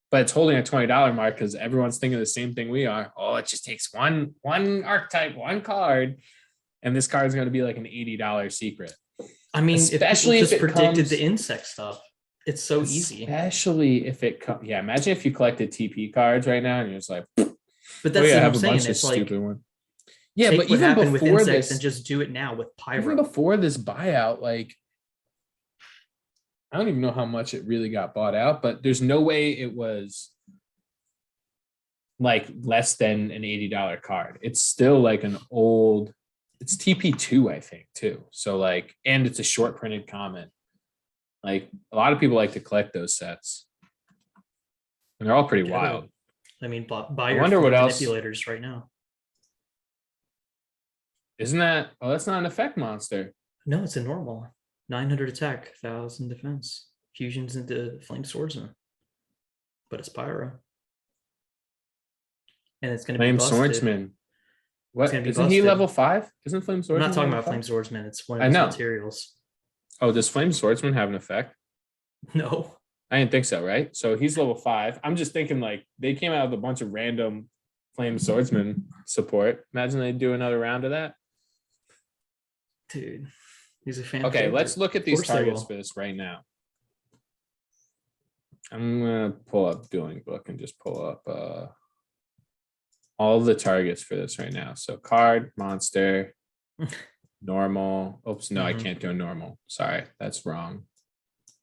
but it's holding a $20 mark because everyone's thinking the same thing we are. Oh, it just takes one archetype, one card, and this card is going to be like an $80 secret. I mean, especially if it predicted the insect stuff, it's so easy. Especially if it comes. Yeah, imagine if you collected TP cards right now and you're just like, but that's what I'm saying. It's like stupid one. Yeah, but even before with insects this, and just do it now with pyro. Even before this buyout, like I don't even know how much it really got bought out, but there's no way it was like less than an $80 card. It's still like it's TP2, I think, too. So like, and it's a short printed comment. Like a lot of people like to collect those sets. And they're all pretty Get wild. it. I mean, buy I your wonder what flame else. manipulators right now. Isn't that? Oh, that's not an effect monster. No, it's a normal 900 attack, 1000 defense. Fusions into flame swordsman, but it's pyro, and it's going to be Flame busted. swordsman. What? It's gonna be Isn't he busted. level 5? Isn't flame I'm swordsman? not talking level about 5? flame swordsman. It's one I of his know. materials. Oh, does flame swordsman have an effect? No. I didn't think so, right? So he's level 5. I'm just thinking like they came out with a bunch of random flame swordsman support. Imagine they do another round of that. Dude, he's a fan. Okay, favorite. let's look at these Of course they targets will. for this right now. I'm gonna pull up Dueling Book and just pull up all the targets for this right now. So card, monster, normal. Oops, no, I Mhm. can't do a normal. Sorry, that's wrong.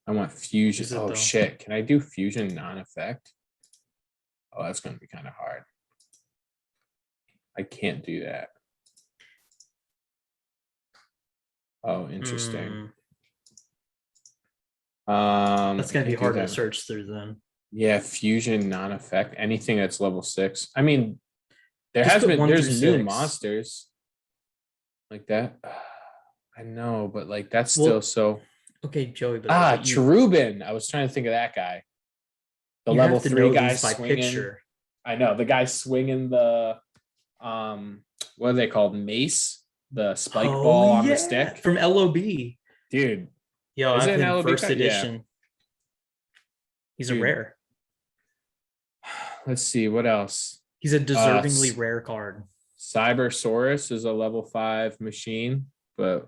I want fusion. Is it, Oh though? shit, can I do fusion non-effect? Oh, that's gonna be kind of hard. I can't do that. Oh, interesting. That's gonna I be can't do harder to that. search through then. Yeah, fusion non-effect. Anything that's level 6. I mean, Just put 1 there's through new 6. monsters like that. I know, but like that's Well, still so. Okay, Joey, but you Cherubin. I was trying to think of that guy. The you level have to 3 know guy these by swinging. picture. I know the guy swinging the what are they called? Mace, the spike ball on the stick from LOB. dude. Yo, Is I it have an him LOB first card? Yeah. edition. He's a Dude. rare. Let's see what else. He's a deservingly rare card. Cybersaurus is a level 5 machine, but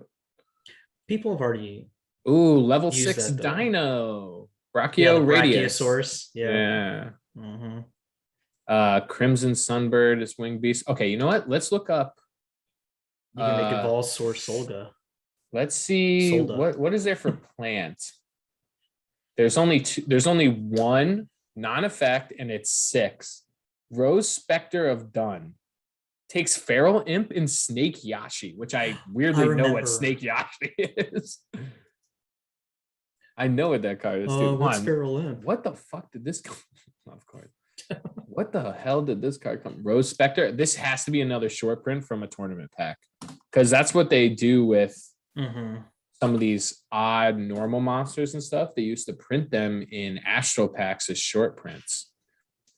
people have already level used 6 that, though. Dino. Yeah, the Radius. Brachiosaurus. Yeah. Mm-hmm. Crimson Sunbird is Wing Beast. Okay, you know what? Let's look up. You can make a Volsaur Solga. Let's see Solda. what is there for plant. There's only one non-effect, and it's 6. Rose Spectre of Dun takes Feral Imp and Snake Yashi, which I weirdly know what Snake Yashi is. I know what that card is, dude. What's Feral Imp? What the fuck did this come? Of course. What the hell did this card come? Rose Spectre. This has to be another short print from a tournament pack, because that's what they do with some of these odd normal monsters and stuff. They used to print them in Astral packs as short prints.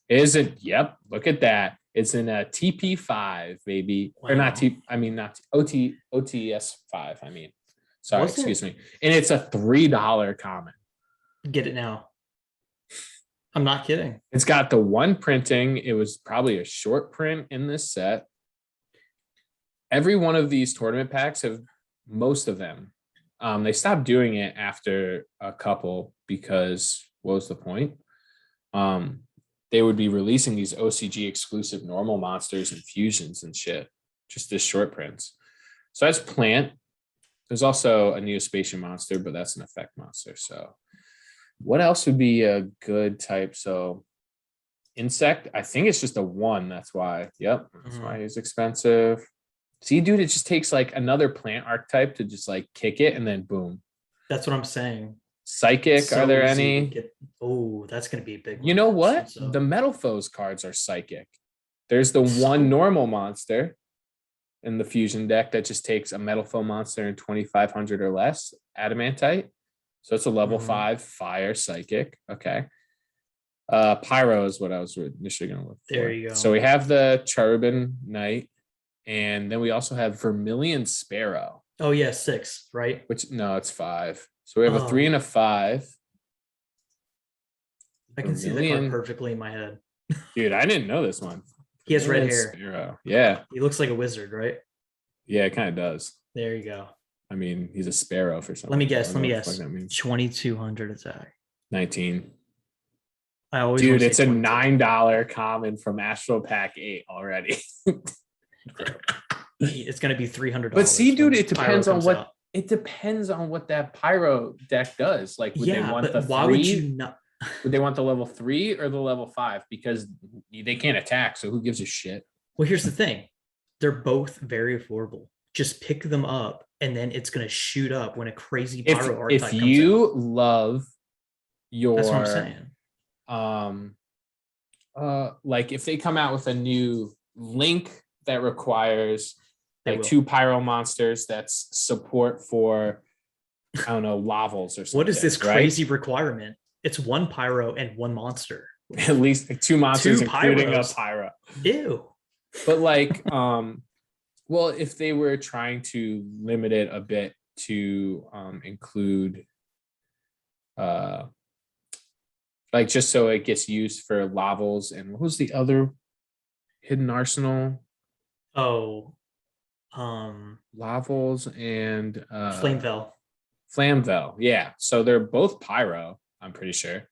Is it? Yep. Look at that. It's in a TP5, baby. Wow. Or not T. I mean, not OTS5. I mean, sorry, excuse me. And it's a $3 common. Get it now. I'm not kidding. It's got the one printing. It was probably a short print in this set. Every one of these tournament packs have, most of them, they stopped doing it after a couple because what was the point? They would be releasing these OCG exclusive normal monsters and fusions and shit, just as short prints. So that's plant. There's also a Neospatian monster, but that's an effect monster. So what else would be a good type? So insect, I think it's just a 1. That's why. Yep. That's why he's expensive. See, dude, it just takes like another plant archetype to just like kick it and then boom. That's what I'm saying. Psychic, are there any? That's going to be a big one. You know what? The Metal Foes cards are psychic. There's the one normal monster in the fusion deck that just takes a Metal Foe monster in 2,500 or less, Adamantite. So it's a level 5 fire psychic. Okay. Pyro is what I was initially going to look for. There you go. So we have the Cherubin Knight, and then we also have Vermilion Sparrow. Oh yeah, 6, right? Which no, it's 5. So we have a 3 and a 5. I can see that card perfectly in my head. Dude, I didn't know this one. He has red hair. Sparrow. Yeah. He looks like a wizard, right? Yeah, it kind of does. There you go. I mean, he's a sparrow for something. Let me guess. 2,200 attack. 19. Dude, it's a $9 common from Astral Pack 8 already. It's gonna be $300. But see, dude, it depends on what it depends on what that pyro deck does. Like, would they want the 3? Why would you not? Would they want the level 3 or the level 5? Because they can't attack, so who gives a shit? Well, here's the thing. They're both very affordable. Just pick them up, and then it's going to shoot up when a crazy pyro archetype comes If you love your... That's what I'm saying. like if they come out with a new link that requires They like will. 2 pyro monsters, that's support for, I don't know, lavels or something. What is this right? crazy requirement? It's 1 pyro and 1 monster. At least like 2 monsters, 2 including pyros. a pyro. Ew. But like, well, if they were trying to limit it a bit to include, like just so it gets used for lavels, and what was the other hidden arsenal? Oh, Lavels and Flamevel. Flamvel. Yeah. So they're both pyro, I'm pretty sure.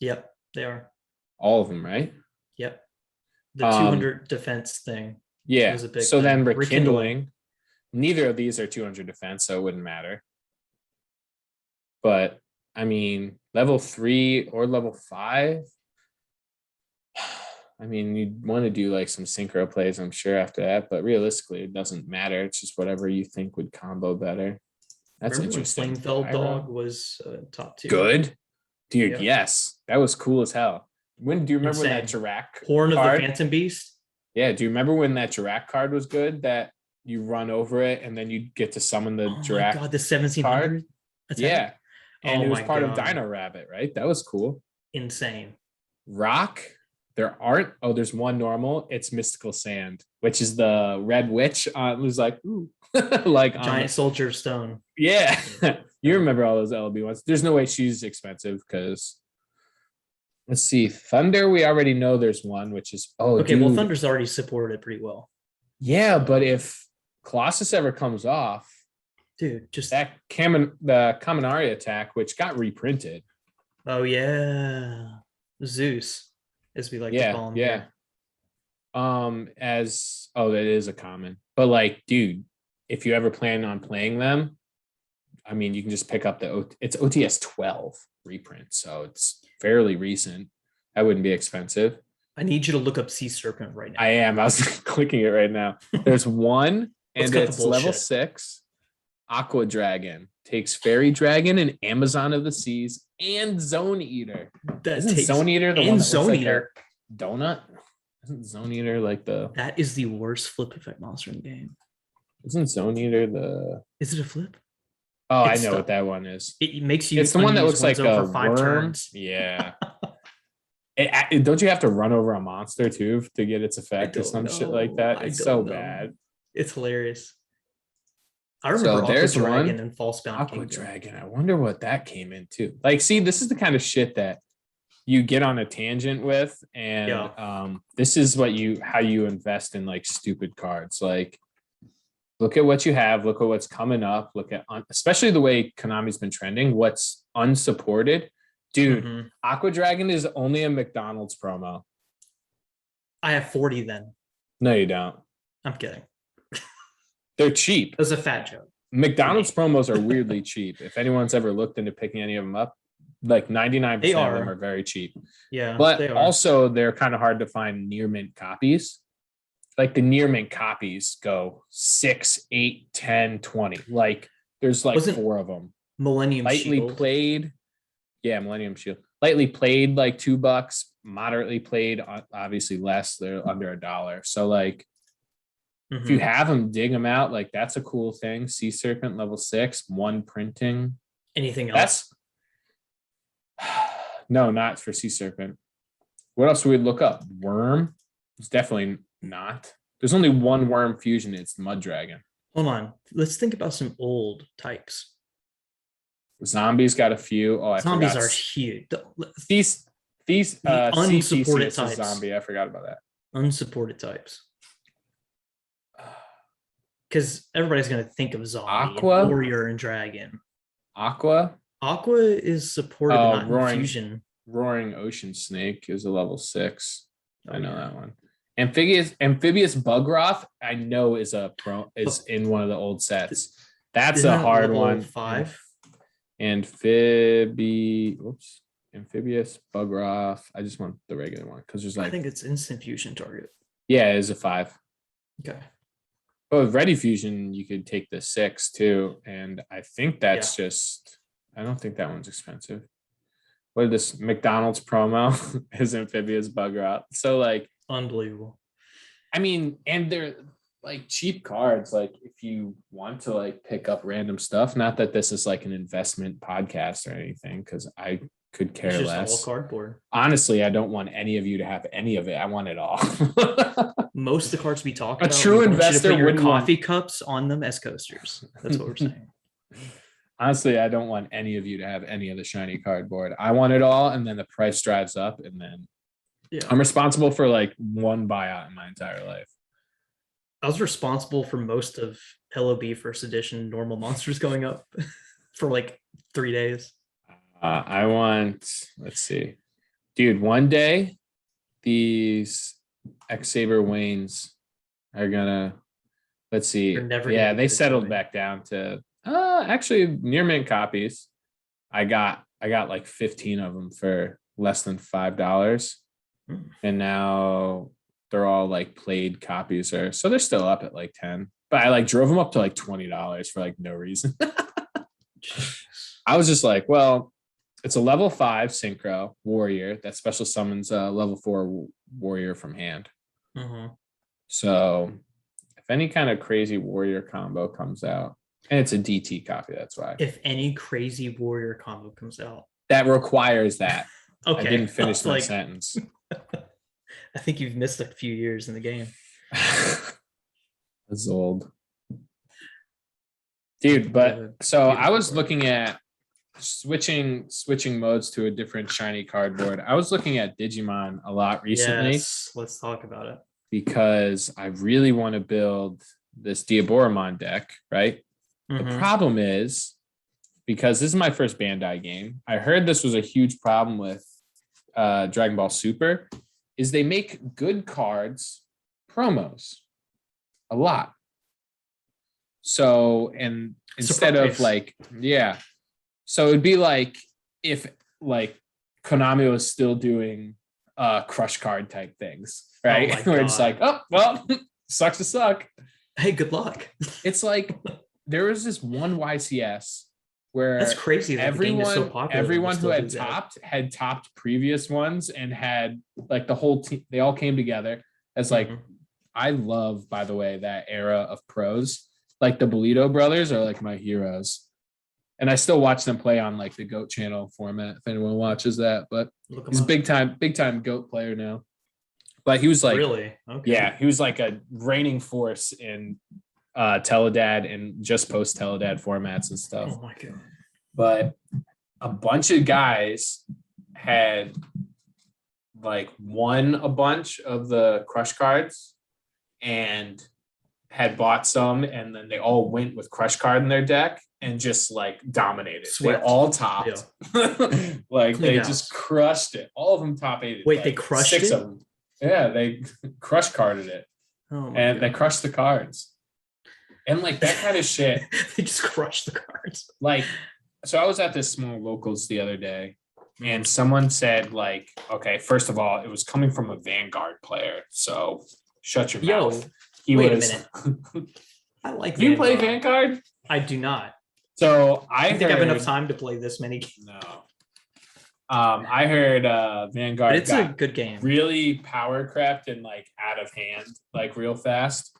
Yep, they are. All of them, right? Yep. The 200 defense thing. Yeah. Was a big So thing. then rekindling. Neither of these are 200 defense, so it wouldn't matter. But I mean, level 3 or level 5. I mean, you'd want to do like some synchro plays, I'm sure, after that. But realistically, it doesn't matter. It's just whatever you think would combo better. That's Remember interesting. when Flameveld Dog was top 2? Good, dude. Yep. Yes, that was cool as hell. When do you remember when that Insane. Jirac Horn of card? the Phantom Beast? Yeah, do you remember when that Jirac card was good? That you run over it and then you get to summon the Jirac. Oh my god, the 1700 attack? Yeah, and it was part god. of Dino Rabbit, right? That was cool. Insane. Rock. There aren't. Oh, there's one normal. It's Mystical Sand, which is the red witch. It was like, ooh, like Giant Soldier of Stone. Yeah, you remember all those LB ones. There's no way she's expensive because let's see, Thunder. We already know there's one, which is okay. Dude. Well, Thunder's already supported pretty well. Yeah, but if Colossus ever comes off, dude, just that the Kaminari attack, which got reprinted. Oh yeah, Zeus, as we like to call him. Yeah. That is a common, but like, dude, if you ever plan on playing them, I mean, you can just pick up it's OTS 12 reprint, so it's fairly recent. That wouldn't be expensive. I need you to look up Sea Serpent right now. I am. I was clicking it right now. There's one, and it's level 6. Aqua Dragon takes Fairy Dragon and Amazon of the Seas and Zone Eater. Isn't Zone Eater the one that Zone looks Eater like a donut? Isn't Zone Eater like the? That is the worst flip effect monster in the game. Isn't Zone Eater the? Is it a flip? Oh, I know what that one is. It makes you. It's the one that looks like a 5 worm. turns. Yeah. Don't you have to run over a monster too to get its effect or some shit like that? It's so bad. It's hilarious. I remember Aqua Dragon and Falsebound Aqua Dragon. I wonder what that came into. Like, see, this is the kind of shit that you get on a tangent with, and this is how you invest in like stupid cards. Like, look at what you have, look at what's coming up, look at especially the way Konami's been trending, what's unsupported. Dude, Aqua Dragon is only a McDonald's promo. I have 40 then. No, you don't. I'm kidding. They're cheap. That's a fat joke. McDonald's promos are weirdly cheap. If anyone's ever looked into picking any of them up, like 99% of them are very cheap. Yeah. But they're kind of hard to find near mint copies. Like the near mint copies go 6, 8, 10, 20. Like there's like 4 of them. Millennium Shield. Played. Yeah, Millennium Shield. Lightly played like $2. Moderately played, obviously less. They're under $1. So like, if you have them, dig them out. Like that's a cool thing. Sea Serpent level 6, 1 printing. Anything else? No, not for Sea Serpent. What else would we look up? Worm? It's definitely not. There's only one Worm fusion. It's Mud Dragon. Hold on. Let's think about some old types. Zombies got a few. Oh, Zombies are huge. These unsupported types. Zombie. I forgot about that. Unsupported types. Because everybody's going to think of Zombie, Aqua, Warrior, and Dragon. Aqua is supported, not Roaring, fusion. Roaring Ocean Snake is a level 6. I know that one. Amphibious Bugroth, I know is in one of the old sets. That's a hard one. 5. Amphibious Bugroth. I just want the regular one because there's like. I think it's instant fusion target. Yeah, it is a 5. Okay. But with Ready Fusion, you could take the 6 too, and I think that's just. I don't think that one's expensive. what did this McDonald's promo is Amphibious Bug Route. So like Unbelievable. I mean, and they're like cheap cards. Like if you want to like pick up random stuff, not that this is like an investment podcast or anything, because I could care It's just less. all cardboard. Honestly, I don't want any of you to have any of it. I want it all. Most of the cards we talk A about, true we want you to investor put your wouldn't want- coffee cups on them as coasters. That's what we're saying. Honestly, I don't want any of you to have any of the shiny cardboard. I want it all, and then the price drives up, and then I'm responsible for like one buyout in my entire life. I was responsible for most of LOB first edition normal monsters going up for like 3 days. I want, let's see, dude, one day these X-Saber Waynes are gonna, let's see. Yeah, they settled back down to actually near mint copies. I got like 15 of them for less than $5. And now they're all like played copies, or so they're still up at like 10. But I like drove them up to like $20 for like no reason. I was just like, well, it's a level 5 synchro warrior that special summons a level 4 warrior from hand. So if any kind of crazy warrior combo comes out, and it's a DT copy, that's why. If any crazy warrior combo comes out that requires that. Okay. I didn't finish my sentence. I think you've missed a few years in the game. That's old. Dude, but so I was looking at switching modes to a different shiny cardboard. I was looking at Digimon a lot recently. Yes, let's talk about it. Because I really want to build this Diaboromon deck, right? The problem is, because this is my first Bandai game, I heard this was a huge problem with Dragon Ball Super, is they make good cards promos a lot. So, and instead of like, yeah. So it'd be like if like Konami was still doing crush card type things, right? Where it's like, oh, well, sucks to suck. Hey, good luck. It's like there was this one YCS where that's crazy. That everyone, the game is so popular, everyone who had topped previous ones and had like the whole team, they all came together as like, I love, by the way, that era of pros. Like the Bolito brothers are like my heroes. And I still watch them play on like the GOAT channel format, if anyone watches that. But he's a big time GOAT player now. But he was like, really? Okay. Yeah, he was like a reigning force in Teledad and just post Teledad formats and stuff. Oh my god. But a bunch of guys had like won a bunch of the crush cards and had bought some, and then they all went with crush card in their deck and just like dominated. Swept. They all topped. Yeah. Like they just crushed it. All of them top 8. Wait, like they crushed 6 it? of them. Yeah, they crush carded it. Oh my and god. They crushed the cards. And like that kind of shit. They just crushed the cards. Like, so I was at this small locals the other day, and someone said, like, okay, first of all, it was coming from a Vanguard player. So shut your mouth. Wait a minute. I like you play Vanguard? I do not. So I think I have enough time to play this many games. No. I heard Vanguard. But it's a good game. Really power crept and like out of hand, like real fast.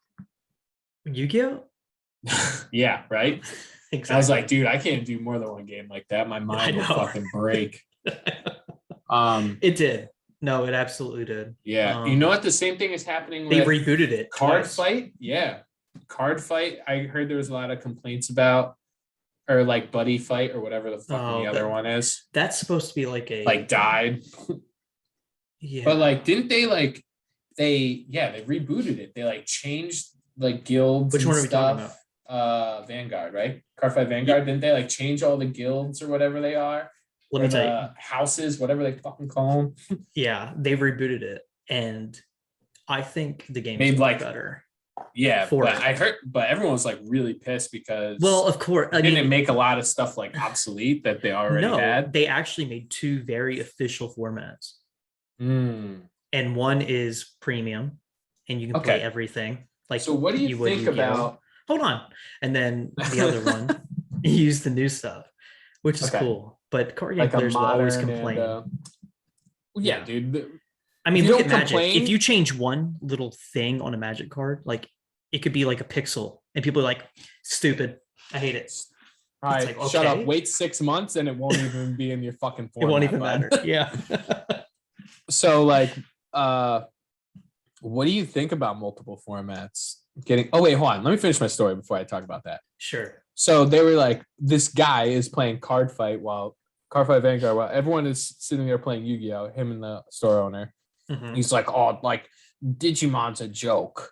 Yu-Gi-Oh? Yeah, right. Exactly. I was like, dude, I can't do more than one game like that. My mind will fucking break. It did. No, it absolutely did. Yeah. You know what? The same thing is happening they with rebooted it. Card Fight. Yeah. Card Fight. I heard there was a lot of complaints about, or like Buddy Fight or whatever the fuck the other one is. That's supposed to be like a like died. Yeah. But like, didn't they like they rebooted it. They like changed like guilds. Which one are we talking about? Vanguard, right? Card Fight Vanguard. Didn't they like change all the guilds or whatever they are? Let me tell you. Houses, whatever they fucking call them. Yeah, they rebooted it, and I think the game made like better. Yeah, I heard, but everyone was like really pissed because, well, of course, I didn't make a lot of stuff like obsolete that they already had. They actually made 2 very official formats, and one is premium, and you can play everything. Like, so what do you think about? Hold on, and then the other one, you use the new stuff, which is cool. but card game Like a players will always modern complain. yeah, dude. I If mean, you look don't at Magic. complain, If you change one little thing on a Magic card, like it could be like a pixel, and people are like, "Stupid, I hate it." all It's right, like, shut up. okay, Wait 6 months and it won't even be in your fucking it won't format, even bud. matter. Yeah. So like, what do you think about multiple formats? Oh wait, hold on. Let me finish my story before I talk about that. Sure. So they were like, this guy is playing Card Fight Vanguard while everyone is sitting there playing Yu-Gi-Oh. Him and the store owner. Mhm. He's like, oh, like Digimon's a joke,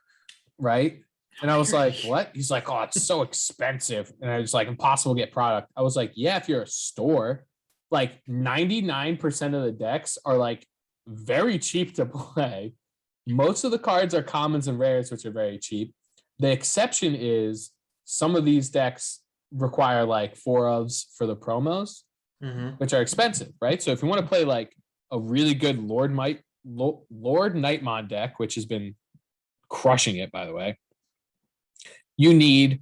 right? And I was like, what? He's like, oh, it's so expensive. And I was like, impossible to get product. I was like, yeah, if you're a store, like 99% of the decks are like very cheap to play. Most of the cards are commons and rares, which are very cheap. The exception is some of these decks require like 4-ofs for the promos, Mhm. which are expensive, right? So if you want to play like a really good Lord Nightmon deck, which has been crushing it, by the way, you need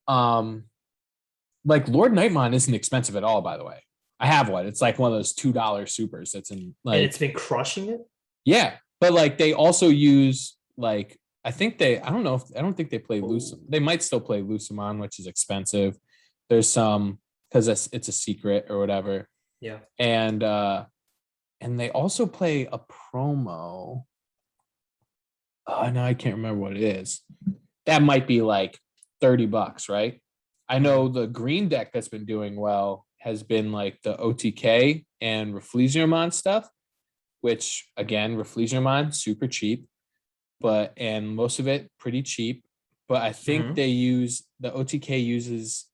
like Lord Nightmon isn't expensive at all, by the way. I have one. It's like one of those $2 supers that's in like, And it's been crushing it. yeah, but like they also use like I don't think they play Lucem. They might still play Lucemon, which is expensive. There's some because it's a secret or whatever. Yeah. And they also play a promo. Oh no, I can't remember what it is. That might be like $30, right? I know the green deck that's been doing well has been like the OTK and Reflexiomon stuff, which again, Reflexiomon, super cheap, and most of it pretty cheap. But I think they use the OTK uses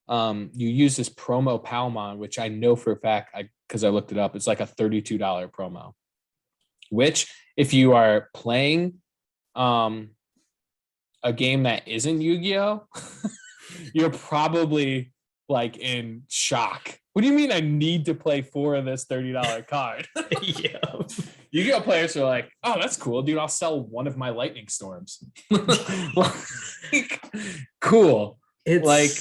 you use this promo Palmon, which I know for a fact because I looked it up, it's like a $32 promo. Which if you are playing a game that isn't Yu-Gi-Oh, you're probably like in shock. What do you mean I need to play 4 of this $30 card? Yeah. Yu-Gi-Oh players are like, oh, that's cool, dude. I'll sell one of my lightning storms. Like, cool. It's like,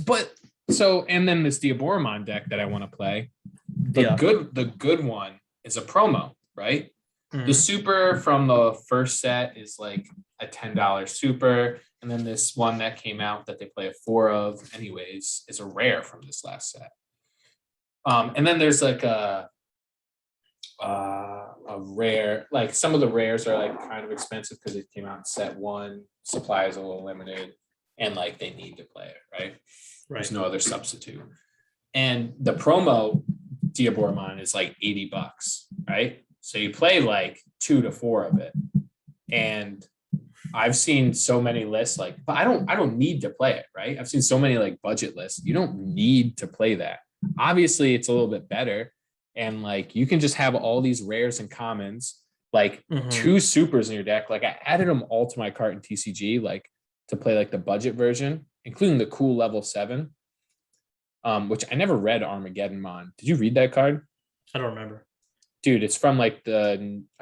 but so, and then this Diaboromon deck that I want to play. The good one is a promo, right? The super from the first set is like a $10 super. And then this one that came out that they play a 4 of anyways is a rare from this last set. And then there's like a rare, like some of the rares are like kind of expensive because it came out in set 1, supply is a little limited, and like they need to play it, right? There's no other substitute. And the promo Diaboromon is like $80, right? So you play like 2 to 4 of it. And I've seen so many lists like, but I don't need to play it, right? I've seen so many like budget lists. You don't need to play that. Obviously, it's a little bit better. And like you can just have all these rares and commons, like 2 supers in your deck. Like I added them all to my cart in TCG, like to play like the budget version, including the cool level 7. Which I never read Armageddonmon. Did you read that card? I don't remember. Dude, it's from like I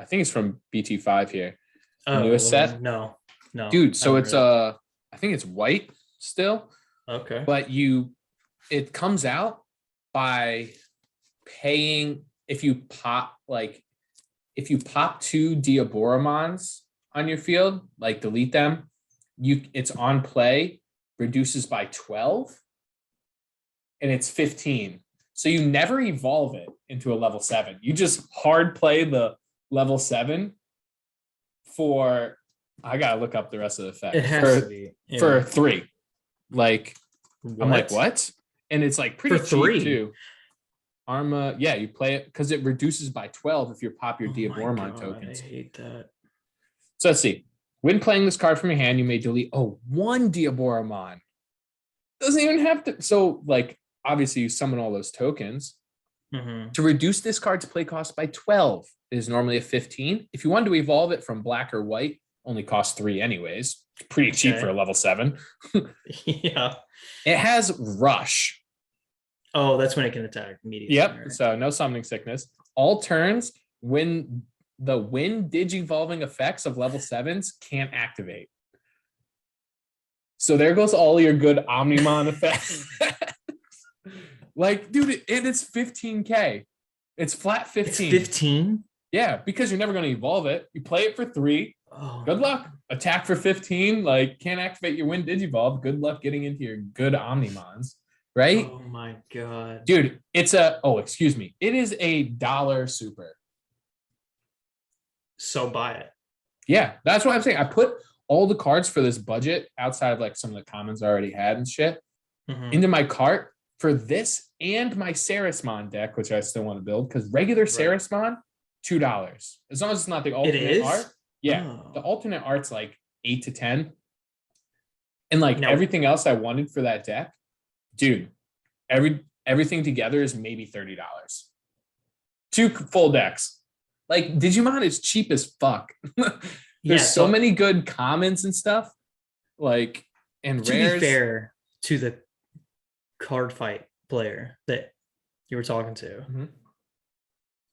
think it's from BT5 here. The newest set. No. Dude, so it's I think it's white still. Okay. But it comes out by paying if you pop 2 Diaboromons on your field, like delete them, it's on play, reduces by 12, and it's 15. So you never evolve it into a level 7. You just hard play the level 7 for, I gotta look up the rest of the effect. It has to be. Yeah. For 3. Like, what? I'm like, what? And it's like pretty for cheap 3 too. Arma, yeah, you play it because it reduces by 12 if you pop your Diaboromon tokens. I hate that. So let's see. When playing this card from your hand, you may delete one Diaboromon. Doesn't even have to. So like, obviously you summon all those tokens. To reduce this card's play cost by 12. It is normally a 15. If you wanted to evolve it from black or white, only costs 3 anyways. It's pretty cheap for a level 7. Yeah. It has Rush. Oh, that's when it can attack immediately. Yep. Right. So no summoning sickness. All turns when the digivolving effects of level 7s can't activate. So there goes all your good Omnimon effects. Like, dude, and it's 15K. It's flat 15. It's 15. Yeah, because you're never going to evolve it. You play it for 3. Oh, Good luck. Attack for 15. Like, can't activate your Wind Digivolve. Good luck getting into your good Omnimons, right? oh my god, Dude, it's excuse me. It is a dollar super. so buy it. Yeah, that's what I'm saying. I put all the cards for this budget outside of like some of the commons I already had and shit into my cart for this and my Sarismon deck, which I still want to build because regular Sarismon, $2. As long as it's not the alternate art. Yeah, the alternate art's like 8 to 10. And like everything else I wanted for that deck, dude, everything together is maybe $30. 2 full decks. Like Digimon is cheap as fuck. There's so many good commons and stuff. Like, and to rares. be fair to the card fight player that you were talking to,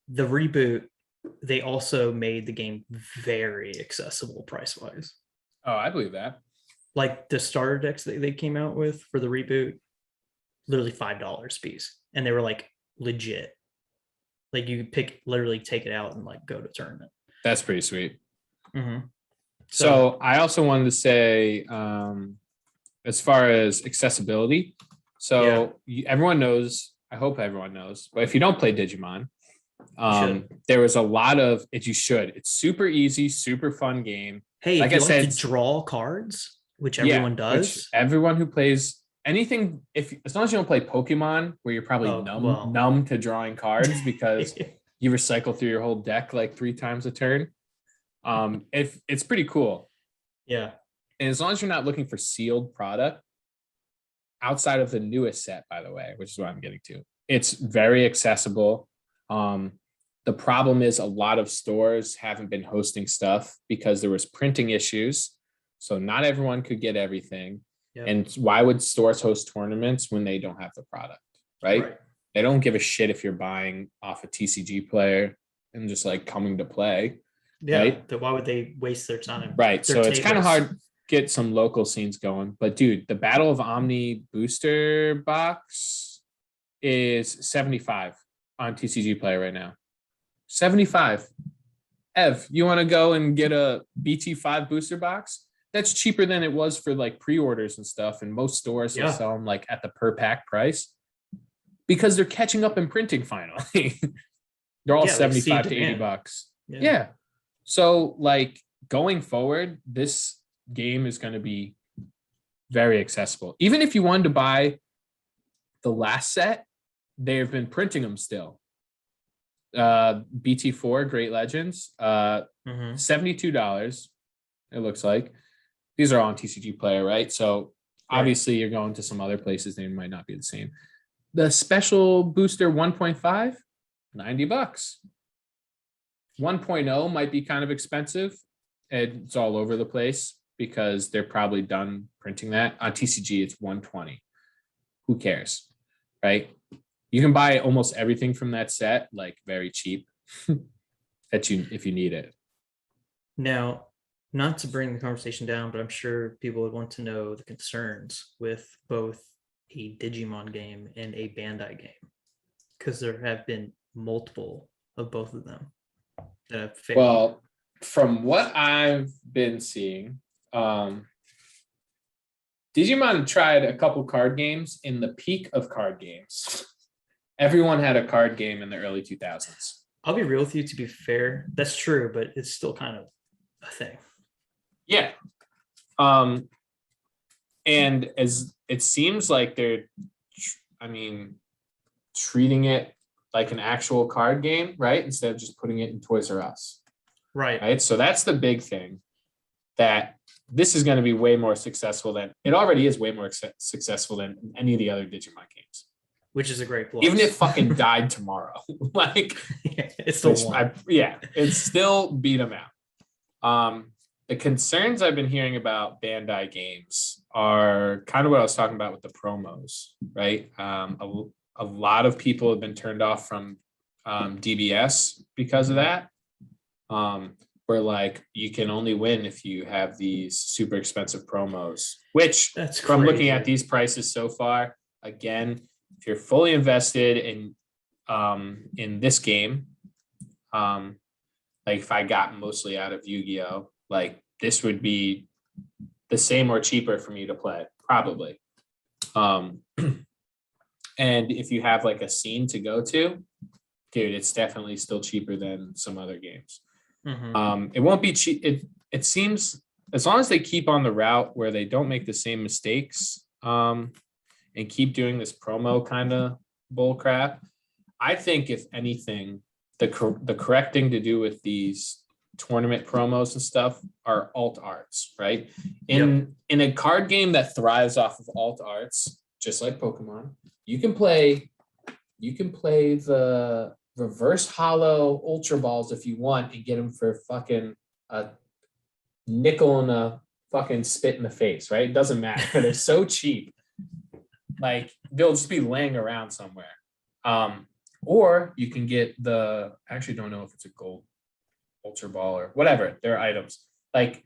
the reboot, they also made the game very accessible price wise. Oh, I believe that. Like the starter decks that they came out with for the reboot, literally $5 piece, and they were like legit. Like you could pick, literally take it out and like go to tournament. That's pretty sweet. So I also wanted to say, as far as accessibility, everyone knows, I hope everyone knows, but if you don't play Digimon, there was a lot of it. You should. It's super easy, super fun game. Hey, like if you like to draw cards, which everyone does, which everyone who plays anything, as long as you don't play Pokemon, where you're probably numb to drawing cards because you recycle through your whole deck like 3 times a turn. If it's pretty cool. Yeah. And as long as you're not looking for sealed product outside of the newest set, by the way, which is what I'm getting to, it's very accessible. The problem is a lot of stores haven't been hosting stuff because there was printing issues. So not everyone could get everything. Yep. And why would stores host tournaments when they don't have the product, right? They don't give a shit if you're buying off a TCG player and just like coming to play. Yeah. Right? Why would they waste their time? Right. So it's kind of hard to get some local scenes going. But dude, the Battle of Omni booster box is $75 on TCG Player right now. $75. Ev, you want to go and get a BT5 booster box? That's cheaper than it was for like pre-orders and stuff. And most stores will sell them like at the per pack price because they're catching up in printing finally. They're all 75 to $80. Yeah. So like going forward, this game is going to be very accessible. Even if you wanted to buy the last set, they've been printing them still. BT4 Great Legends, $72. It looks like. These are all on TCG Player, right? So obviously you're going to some other places, they might not be the same. The special booster 1.5, $90. 1.0 might be kind of expensive. It's all over the place because they're probably done printing that. On TCG, it's $120. Who cares, right? You can buy almost everything from that set, like very cheap, if you need it. Now, not to bring the conversation down, but I'm sure people would want to know the concerns with both a Digimon game and a Bandai game, because there have been multiple of both of them that have failed. Well, from what I've been seeing, Digimon tried a couple card games in the peak of card games. Everyone had a card game in the early 2000s. I'll be real with you, to be fair. That's true, but it's still kind of a thing. Yeah. And as it seems like they're, treating it like an actual card game, right? Instead of just putting it in Toys R Us. Right. So that's the big thing, that this is going to be way more successful than it already is, way more successful than any of the other Digimon games. Which is a great plus. Even if it fucking died tomorrow, like it's still it's still beat them out. The concerns I've been hearing about Bandai games are kind of what I was talking about with the promos, right? A lot of people have been turned off from DBS because of that. Where like you can only win if you have these super expensive promos, which from looking at these prices so far, again, if you're fully invested in this game, like if I got mostly out of Yu-Gi-Oh, like this would be the same or cheaper for me to play, probably. And if you have like a scene to go to, dude, it's definitely still cheaper than some other games. It won't be cheap. It seems, as long as they keep on the route where they don't make the same mistakes, and keep doing this promo kind of bull crap, I think if anything, the correct thing to do with these tournament promos and stuff are alt arts, right? In a card game that thrives off of alt arts, just like Pokemon, you can play the reverse hollow ultra balls if you want and get them for fucking a nickel and a fucking spit in the face, right? It doesn't matter. They're so cheap. Like they'll just be laying around somewhere. Or you can get I actually don't know if it's a gold ultra ball or whatever. They're items. Like,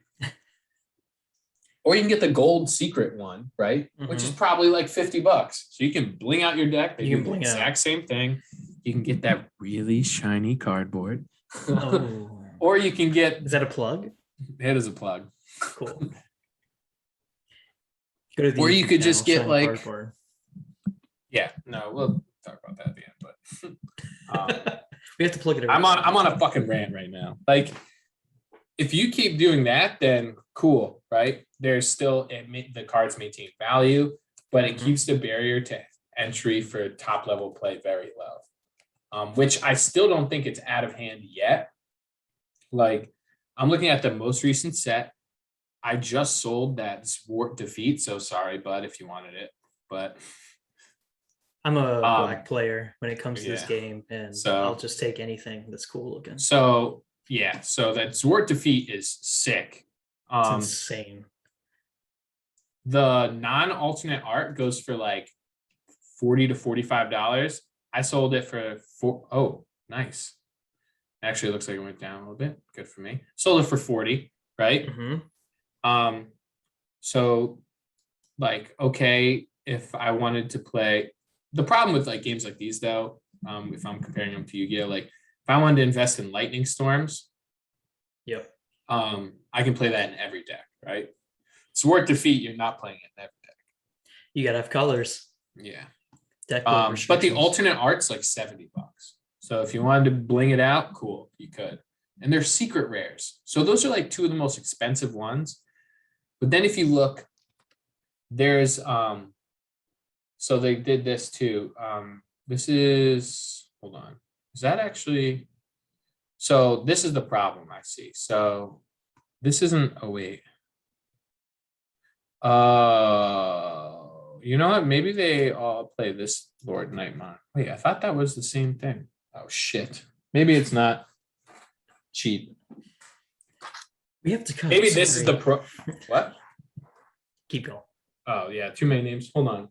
or you can get the gold secret one, right? Which is probably like $50. So you can bling out your deck. They do the exact same thing. You can get that really shiny cardboard. Oh. Or you can get. Is that a plug? It is a plug. Cool. Or you could just get like. Cardboard. Yeah, no, we'll talk about that at the end. But we have to plug it. I'm on a fucking rant right now. Like, if you keep doing that, then cool, right? There's still the cards maintain value, but it keeps the barrier to entry for top level play very low. Which I still don't think it's out of hand yet. Like, I'm looking at the most recent set. I just sold that Swart Defeat, so sorry, bud, if you wanted it, but. I'm a black player when it comes to this game, and so I'll just take anything that's cool looking. So yeah, so that Zwart Defeat is sick. It's insane. The non-alternate art goes for like $40 to $45. I sold it for oh, nice. Actually, it looks like it went down a little bit. Good for me. Sold it for 40, right? So like, okay, if I wanted to play. The problem with like games like these, though, if I'm comparing them to Yu-Gi-Oh, like if I wanted to invest in Lightning Storms, I can play that in every deck, right? Sword Defeat, you're not playing it in every deck. You gotta have colors. Yeah. Deck but the alternate art's like $70. So if you wanted to bling it out, cool, you could. And they're secret rares. So those are like two of the most expensive ones. But then if you look, there's so they did this too. This is, hold on. Is that actually, so this is the problem I see. So this isn't, oh wait. You know what? Maybe they all play this Lord Nightmon. Wait, I thought that was the same thing. Oh shit. Maybe it's not cheap. We have to cut. Maybe this is the what? Keep going. Oh yeah, too many names. Hold on.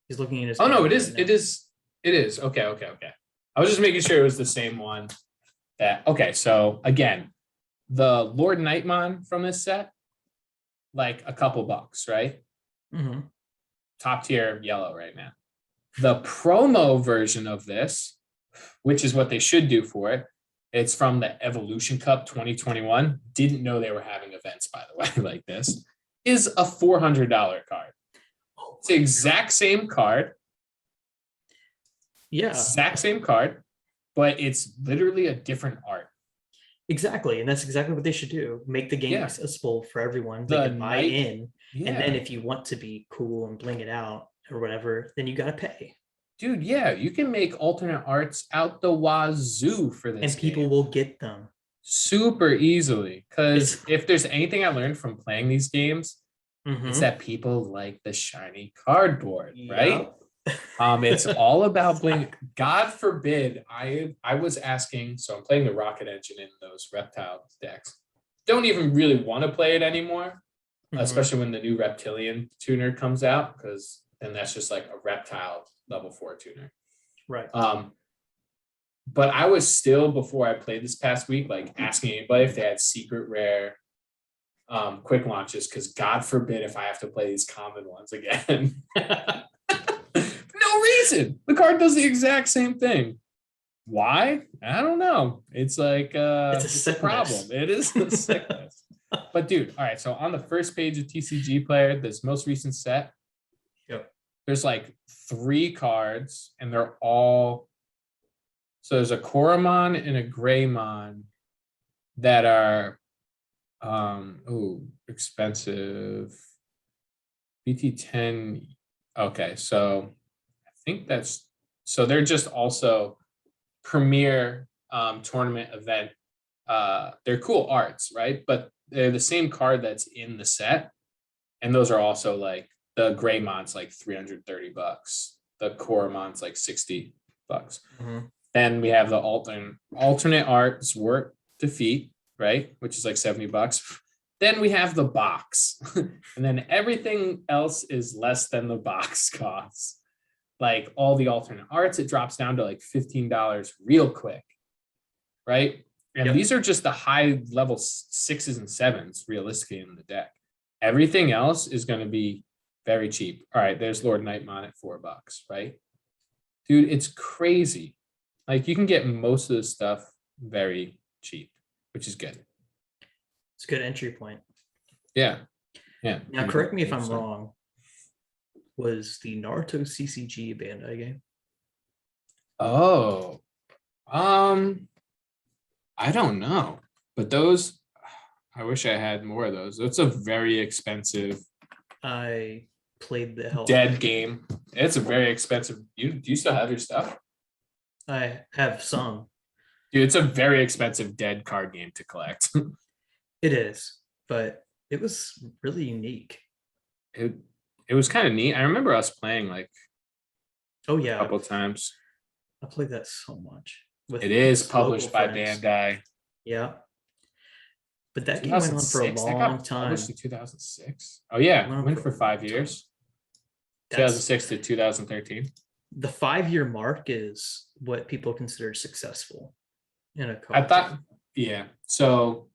He's looking at his. Oh no, it is. It is. Okay. I was just making sure it was the same one. Okay, so again, the Lord Nightmon from this set, like a couple bucks, right? Top tier yellow right now. The promo version of this, which is what they should do for it, it's from the Evolution Cup 2021. Didn't know they were having events, by the way, like this. Is a $400 card. It's the exact same card. Yeah. Exact same card, but it's literally a different art. Exactly. And that's exactly what they should do. Make the game accessible for everyone. They can buy in. And then if you want to be cool and bling it out or whatever, then you got to pay. Dude, yeah, you can make alternate arts out the wazoo for this. And people will get them super easily. Because if there's anything I learned from playing these games, it's that people like the shiny cardboard, right? It's all about bling. God forbid, I was asking, so I'm playing the Rocket Engine in those reptile decks. Don't even really want to play it anymore, especially when the new Reptilian tuner comes out, because then that's just like a reptile level 4 tuner. Right. But I was still, before I played this past week, like asking anybody if they had secret rare quick launches, because God forbid if I have to play these common ones again. No reason. The card does the exact same thing. Why? I don't know. It's like it's a problem. It is a sickness. But dude, all right. So on the first page of TCG Player, this most recent set, Yep. there's like 3 cards, and they're all. So there's a Koromon and a Greymon that are expensive. BT10. Okay, so I think that's so they're just also premier tournament event. They're cool arts, right? But they're the same card that's in the set. And those are also like the Greymon's like $330. The Koromon's like $60. Mhm. Then we have the alternate arts work defeat, right? Which is like $70. Then we have the box. And then everything else is less than the box costs. Like all the alternate arts, it drops down to like $15 real quick, right? And these are just the high level 6s and 7s realistically in the deck. Everything else is going to be very cheap. All right, there's Lord Nightmon at $4, right? Dude, it's crazy. Like you can get most of the stuff very cheap, which is good. It's a good entry point. Yeah. Yeah. Now, correct me if I'm wrong. Was the Naruto CCG a Bandai game? Oh, I don't know, but those, I wish I had more of those. It's a very expensive. I played the hell dead game. It's a very expensive. Do you still have your stuff? I have some. Dude, it's a very expensive dead card game to collect. It is, but it was really unique. It was kind of neat. I remember us playing like a couple times. I played that so much. It is published by Bandai. Yeah. But that game went on for a long time. Published in 2006. Oh yeah, went for 5 years. 2006 to 2013. The 5-year mark is what people consider successful in a card. I thought, yeah. So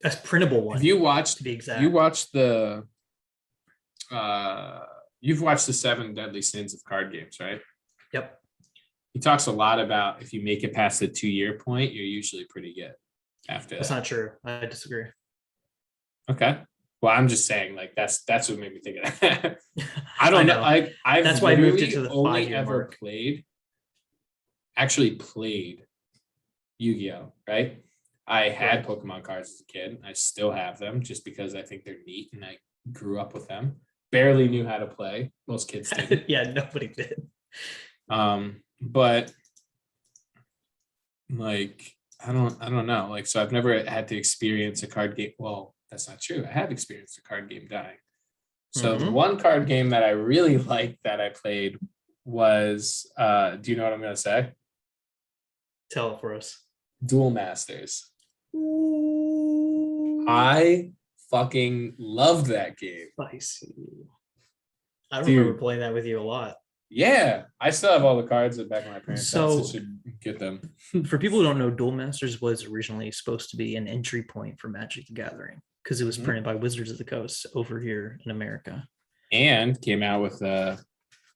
that's printable one. Have you watched? To be exact, you watched the. You've watched the 7 Deadly Sins of card games, right? Yep. He talks a lot about if you make it past the 2-year point, you're usually pretty good after That's not true. I disagree. Okay. Well, I'm just saying, like that's what made me think of that. I don't know. I've that's why I moved it to the only 5-year ever mark. played Yu-Gi-Oh, right? I had Pokemon cards as a kid. I still have them just because I think they're neat and I grew up with them. Barely knew how to play. Most kids didn't. Yeah, nobody did. But like I don't know. Like, so I've never had to experience a card game. Well, that's not true. I have experienced a card game dying. So the one card game that I really liked that I played was do you know what I'm gonna say? Tell it for us. Duel Masters. I fucking loved that game. Spicy. I remember playing that with you a lot. Yeah, I still have all the cards at back of my parents' house. I should get them. For people who don't know, Duel Masters was originally supposed to be an entry point for Magic the Gathering because it was printed by Wizards of the Coast over here in America. And came out with a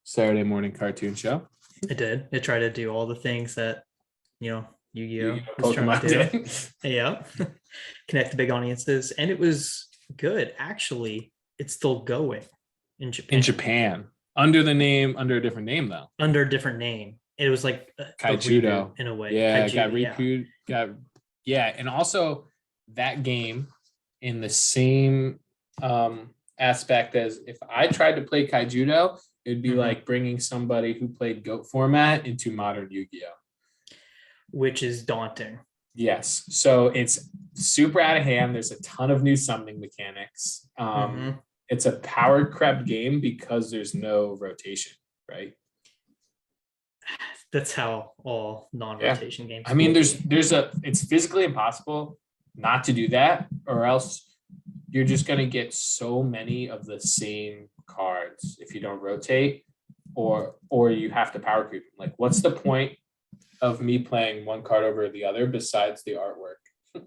Saturday morning cartoon show. It did. It tried to do all the things that, Yu-Gi-Oh! Was trying to do. Yeah. Connect the big audiences. And it was good. Actually, it's still going in Japan. Under a different name, though. Under a different name. It was like Kaijudo in a way. Yeah, it got rebooted. And also that game in the same aspect as if I tried to play Kaijudo, it'd be like bringing somebody who played GOAT format into modern Yu-Gi-Oh! Which is daunting. Yes. So it's super out of hand. There's a ton of new summoning mechanics. It's a power crept game because there's no rotation, right? That's how all non-rotation games. I mean, it's physically impossible not to do that, or else you're just going to get so many of the same cards if you don't rotate, or you have to power creep. Like, what's the point of me playing one card over the other besides the artwork?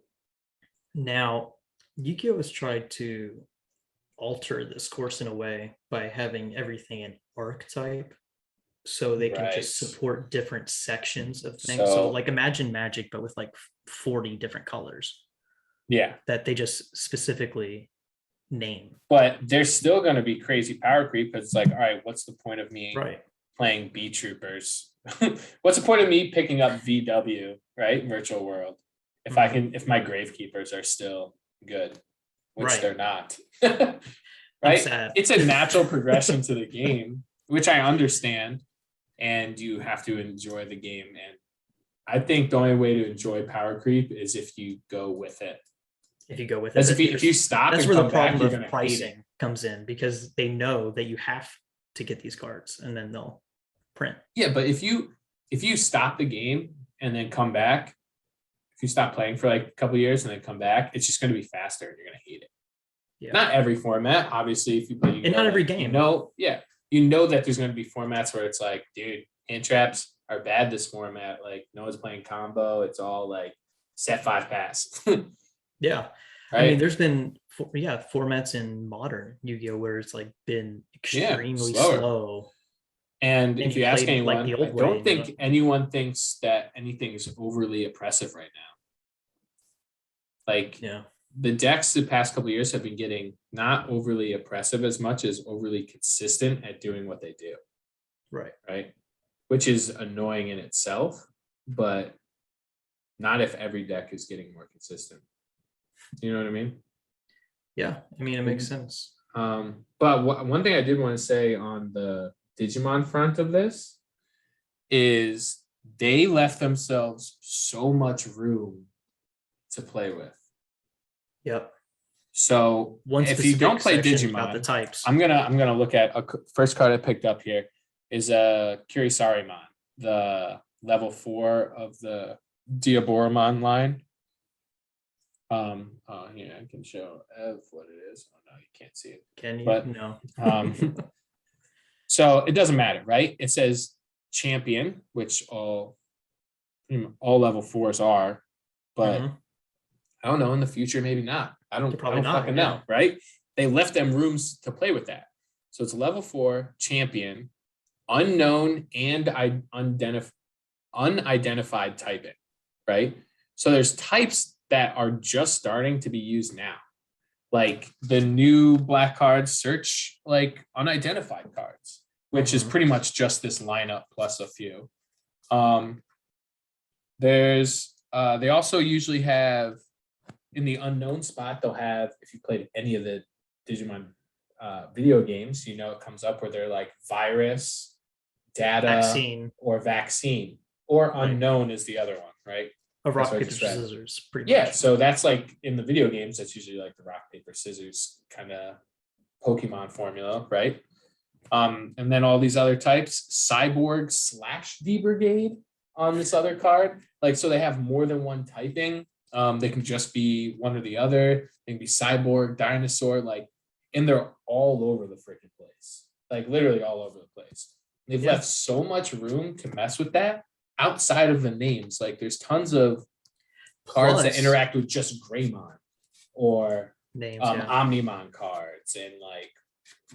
Now, Yu-Gi-Oh has tried to alter this course in a way by having everything an archetype, so they can Right. just support different sections of things. So So like imagine Magic, but with like 40 different colors yeah, that they just specifically name. but there's still going to be crazy power creep because it's like, all right, what's the point of me Right. playing B Troopers? What's the point of me picking up VW, right? Virtual World. If I can, if my Gravekeepers are still good, which Right. they're not. I'm Right? sad. It's a natural progression to the game, which I understand, and you have to enjoy the game. And I think the only way to enjoy power creep is if you go with it. If you go with Because it, if you stop that's and where the come back, problem you're of gonna hate it. pricing comes in, because they know that you have to get these cards and then they'll print. Yeah, but if you stop the game and then come back, if you stop playing for like a couple of years and then come back, it's just going to be faster and you're going to hate it. Yeah. Not every format, obviously. If you play, and not every game. You know that there's going to be formats where it's like, dude, hand traps are bad this format. Like no one's playing combo. It's all like set 5 pass. Yeah. Right? I mean, there's been formats in modern Yu-Gi-Oh where it's like been extremely slow. And if you ask anyone, like the I old don't way, think anyone thinks that anything is overly oppressive right now. Like yeah, the decks the past couple of years have been getting not overly oppressive as much as overly consistent at doing what they do. right. Right. Which is annoying in itself, but not if every deck is getting more consistent. You know what I mean? Yeah, I mean, it makes sense. But one thing I did want to say on the Digimon front of this is they left themselves so much room to play with. Yep. So if you don't play Digimon, about the types, I'm gonna look at a first card I picked up here is a Kurisarimon, the level 4 of the Diaboromon line. Here I can show Ev what it is. Oh no, you can't see it. Can you? But no. So it doesn't matter, right? It says champion, which all level 4s are, but I don't know. In the future, maybe not. I don't fucking know, right? They left them rooms to play with that. So it's level 4 champion, unknown and unidentified typing, right? So there's types that are just starting to be used now. Like the new black cards search like unidentified cards, which is pretty much just this lineup plus a few. They also usually have in the unknown spot, they'll have, if you played any of the Digimon video games, you know, it comes up where they're like virus, data, vaccine, or unknown is the other one, right? A rock, paper, scissors, pretty much. Yeah, so that's like in the video games, that's usually like the rock, paper, scissors kind of Pokemon formula, right? And then all these other types, Cyborg / D-Brigade on this other card. Like, so they have more than one typing. They can just be one or the other. They can be Cyborg, Dinosaur, like, and they're all over the freaking place. Like literally all over the place. They've left so much room to mess with that outside of the names. Like there's tons of cards that interact with just Greymon or names, Omnimon cards and like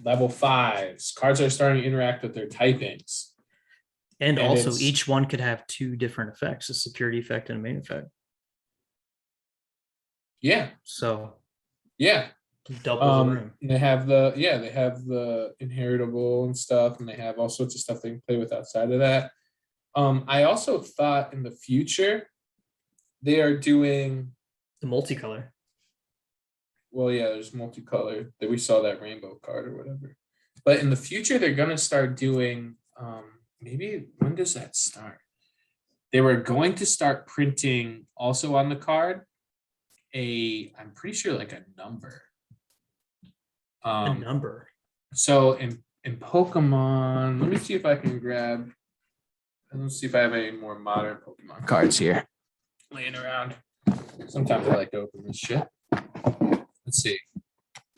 level 5s. Cards are starting to interact with their typings. And also each one could have 2 different effects, a security effect and a main effect. Yeah. So double the room. They have the inheritable and stuff, and they have all sorts of stuff they can play with outside of that. I also thought in the future they are doing the multicolor. Well, yeah, there's multicolor. That we saw that rainbow card or whatever. But in the future, they're gonna start doing. Maybe when does that start? They were going to start printing also on the card. I'm pretty sure like a number. A number. So in Pokemon, let me see if I can grab. Let's see if I have any more modern Pokemon cards here laying around. Sometimes I like to open this shit. Let's see.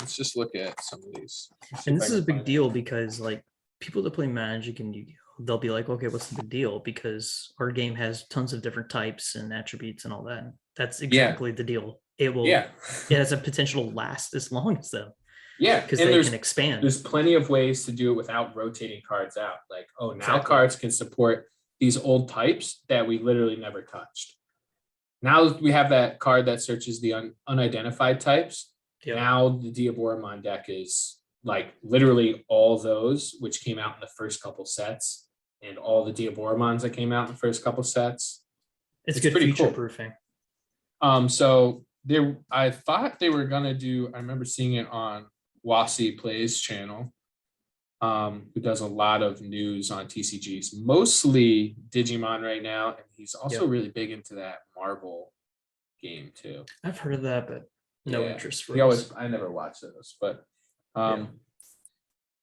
Let's just look at some of these. And this is a big deal because like people that play Magic and Yu-Gi-Oh, they'll be like, okay, what's the big deal? Because our game has tons of different types and attributes and all that. That's exactly the deal. it will Yeah. it has a potential to last as long as them Yeah, because and they can expand. there's plenty of ways to do it without rotating cards out. Like, oh, now Exactly. cards can support these old types that we literally never touched. Now we have that card that searches the unidentified types. Yep. Now the Diaboromon deck is like literally all those which came out in the first couple sets, and all the Diaboromons that came out in the first couple sets. It's good pretty future cool. proofing. So there, I thought they were gonna do. I remember seeing it on Wasi Plays channel, who does a lot of news on TCGs, mostly Digimon right now, and he's also really big into that Marvel game too. I've heard of that, but no interest for us. I never watched those, but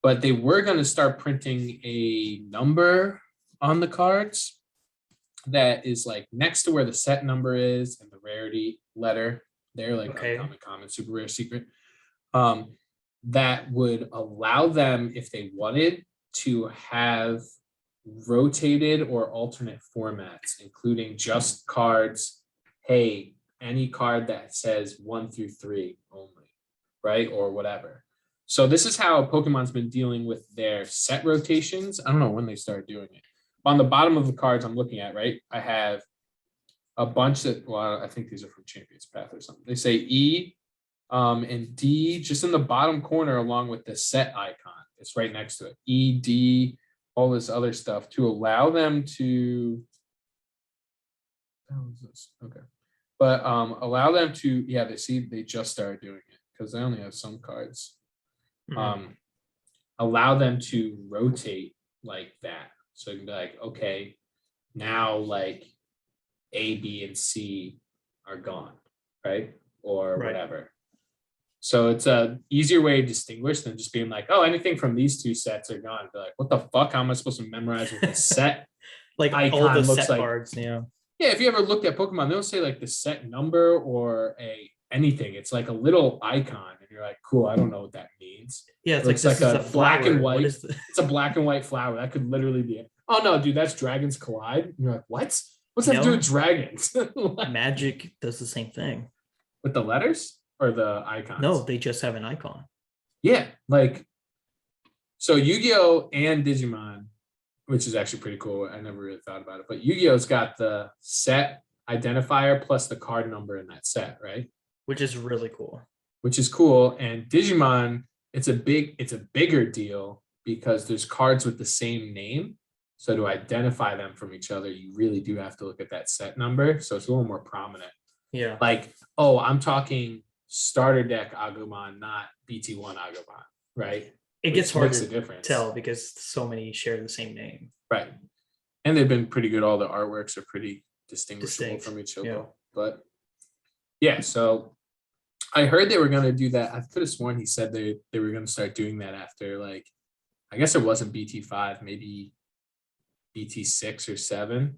but they were going to start printing a number on the cards that is like next to where the set number is and the rarity letter. They're like uncommon, common, super rare, secret. That would allow them, if they wanted, to have rotated or alternate formats, including just cards. Hey, any card that says 1 through 3 only, right? Or whatever. So this is how Pokemon's been dealing with their set rotations. I don't know when they started doing it. On the bottom of the cards I'm looking at, right, I have a bunch that, well, I think these are from Champions Path or something. They say E and D just in the bottom corner along with the set icon. It's right next to it. E, D, all this other stuff to allow them to, how is this? Okay. But allow them to, they just started doing it because they only have some cards. Allow them to rotate like that. So you can be like, okay, now like A, B, and C are gone, right? Or whatever. So it's a easier way to distinguish than just being like, oh, anything from these two sets are gone. Be like, what the fuck? How am I supposed to memorize what the set like icon all the looks set like? Cards, yeah. Yeah, if you ever looked at Pokemon, they don't say like the set number or anything. It's like a little icon, and you're like, cool, I don't know what that means. Yeah, it's like a black and white. It's a black and white flower. That could literally be it. Oh no, dude, that's Dragons Collide. And you're like, what? What's that to do with dragons? Magic does the same thing. With the letters or the icons? No, they just have an icon. Yeah, like so Yu-Gi-Oh and Digimon, which is actually pretty cool. I never really thought about it, but Yu-Gi-Oh's got the set identifier plus the card number in that set, right? Which is really cool. Which is cool. And Digimon, it's a bigger deal because there's cards with the same name. So to identify them from each other, you really do have to look at that set number. So it's a little more prominent. Yeah. Like, oh, I'm talking starter deck Agumon, not BT1 Agumon, right? It gets hard to tell because so many share the same name. Right. And they've been pretty good. All the artworks are pretty distinguishable from each other. Yeah. But yeah, so I heard they were going to do that. I could have sworn he said they were going to start doing that after, like, I guess it wasn't BT5, maybe BT6 or 7,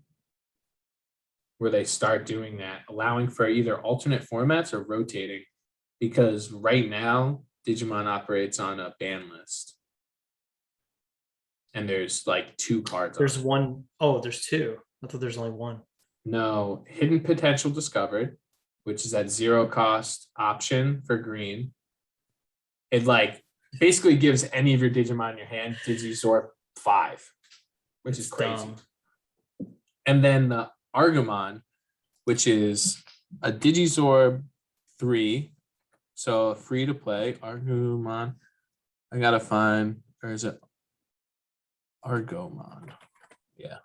where they start doing that, allowing for either alternate formats or rotating. Because right now, Digimon operates on a ban list. And there's like 2 cards. There's one. Oh, there's 2. I thought there's only 1. No, Hidden Potential Discovered, which is that 0 cost option for green. It like basically gives any of your Digimon in your hand Digizorb 5, which is crazy. Dumb. And then the Argomon, which is a Digizorb 3. So free to play Argomon. I gotta find, or is it Argomon? Yeah.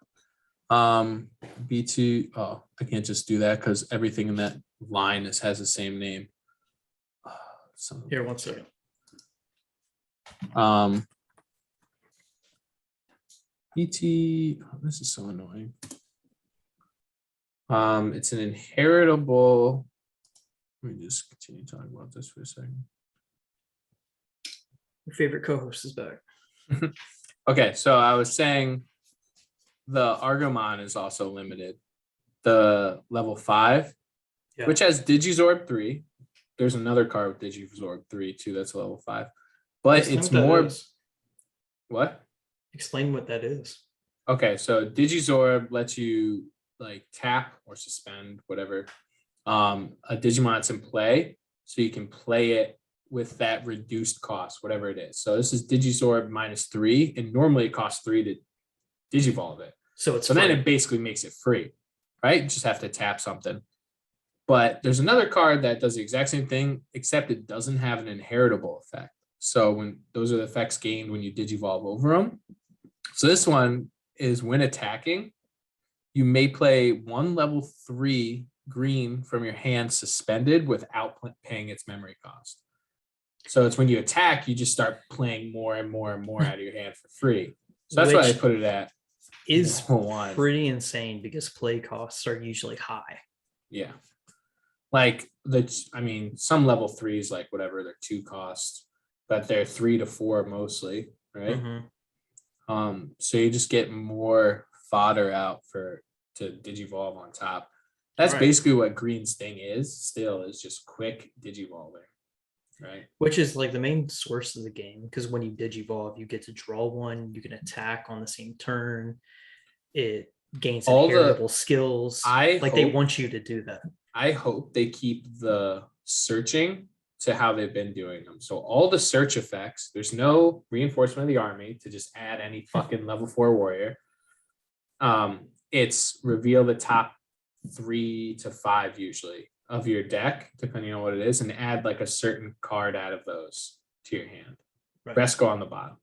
B2. Oh, I can't just do that because everything in that line has the same name. Here, 1 second. BT. Oh, this is so annoying. It's an inheritable. Let me just continue talking about this for a second. Your favorite co-host is back. Okay, so I was saying the Argomon is also limited. The level 5, which has Digizorb 3. There's another card with Digizorb 3 too. That's level 5, but it's more. What? Explain what that is. Okay, so Digizorb lets you like tap or suspend, whatever, a Digimon that's in play, so you can play it with that reduced cost, whatever it is. So this is Digisorb -3, and normally it costs 3 to Digivolve it. So it's So then free. it basically makes it free, right? You just have to tap something. But there's another card that does the exact same thing, except it doesn't have an inheritable effect. So when those are the effects gained when you Digivolve over them. So this one is when attacking, you may play one level 3 green from your hand suspended without paying its memory cost. So it's when you attack, you just start playing more and more and more out of your hand for free. So that's why I put it at is 1. pretty insane because play costs are usually high. Yeah. Like some level 3s, like whatever their 2 cost, but they're 3 to 4 mostly, right? Mm-hmm. So you just get more fodder out to Digivolve on top. That's basically what Green's thing is just quick Digivolving, right? Which is like the main source of the game, because when you Digivolve, you get to draw one, you can attack on the same turn. It gains inheritable skills. They want you to do that. I hope they keep the searching to how they've been doing them. So all the search effects, there's no reinforcement of the army to just add any fucking level 4 warrior. It's reveal the top 3 to 5 usually of your deck, depending on what it is, and add like a certain card out of those to your hand. Right. Rest go on the bottom.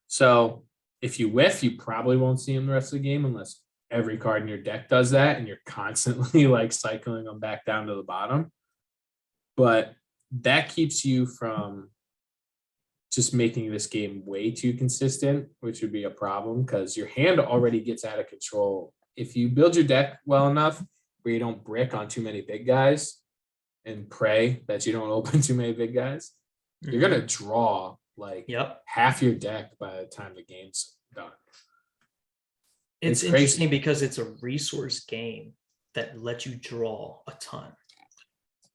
So if you whiff, you probably won't see them the rest of the game unless every card in your deck does that and you're constantly like cycling them back down to the bottom. But that keeps you from just making this game way too consistent, which would be a problem because your hand already gets out of control. If you build your deck well enough where you don't brick on too many big guys and pray that you don't open too many big guys, you're going to draw like half your deck by the time the game's done. It's interesting because it's a resource game that lets you draw a ton.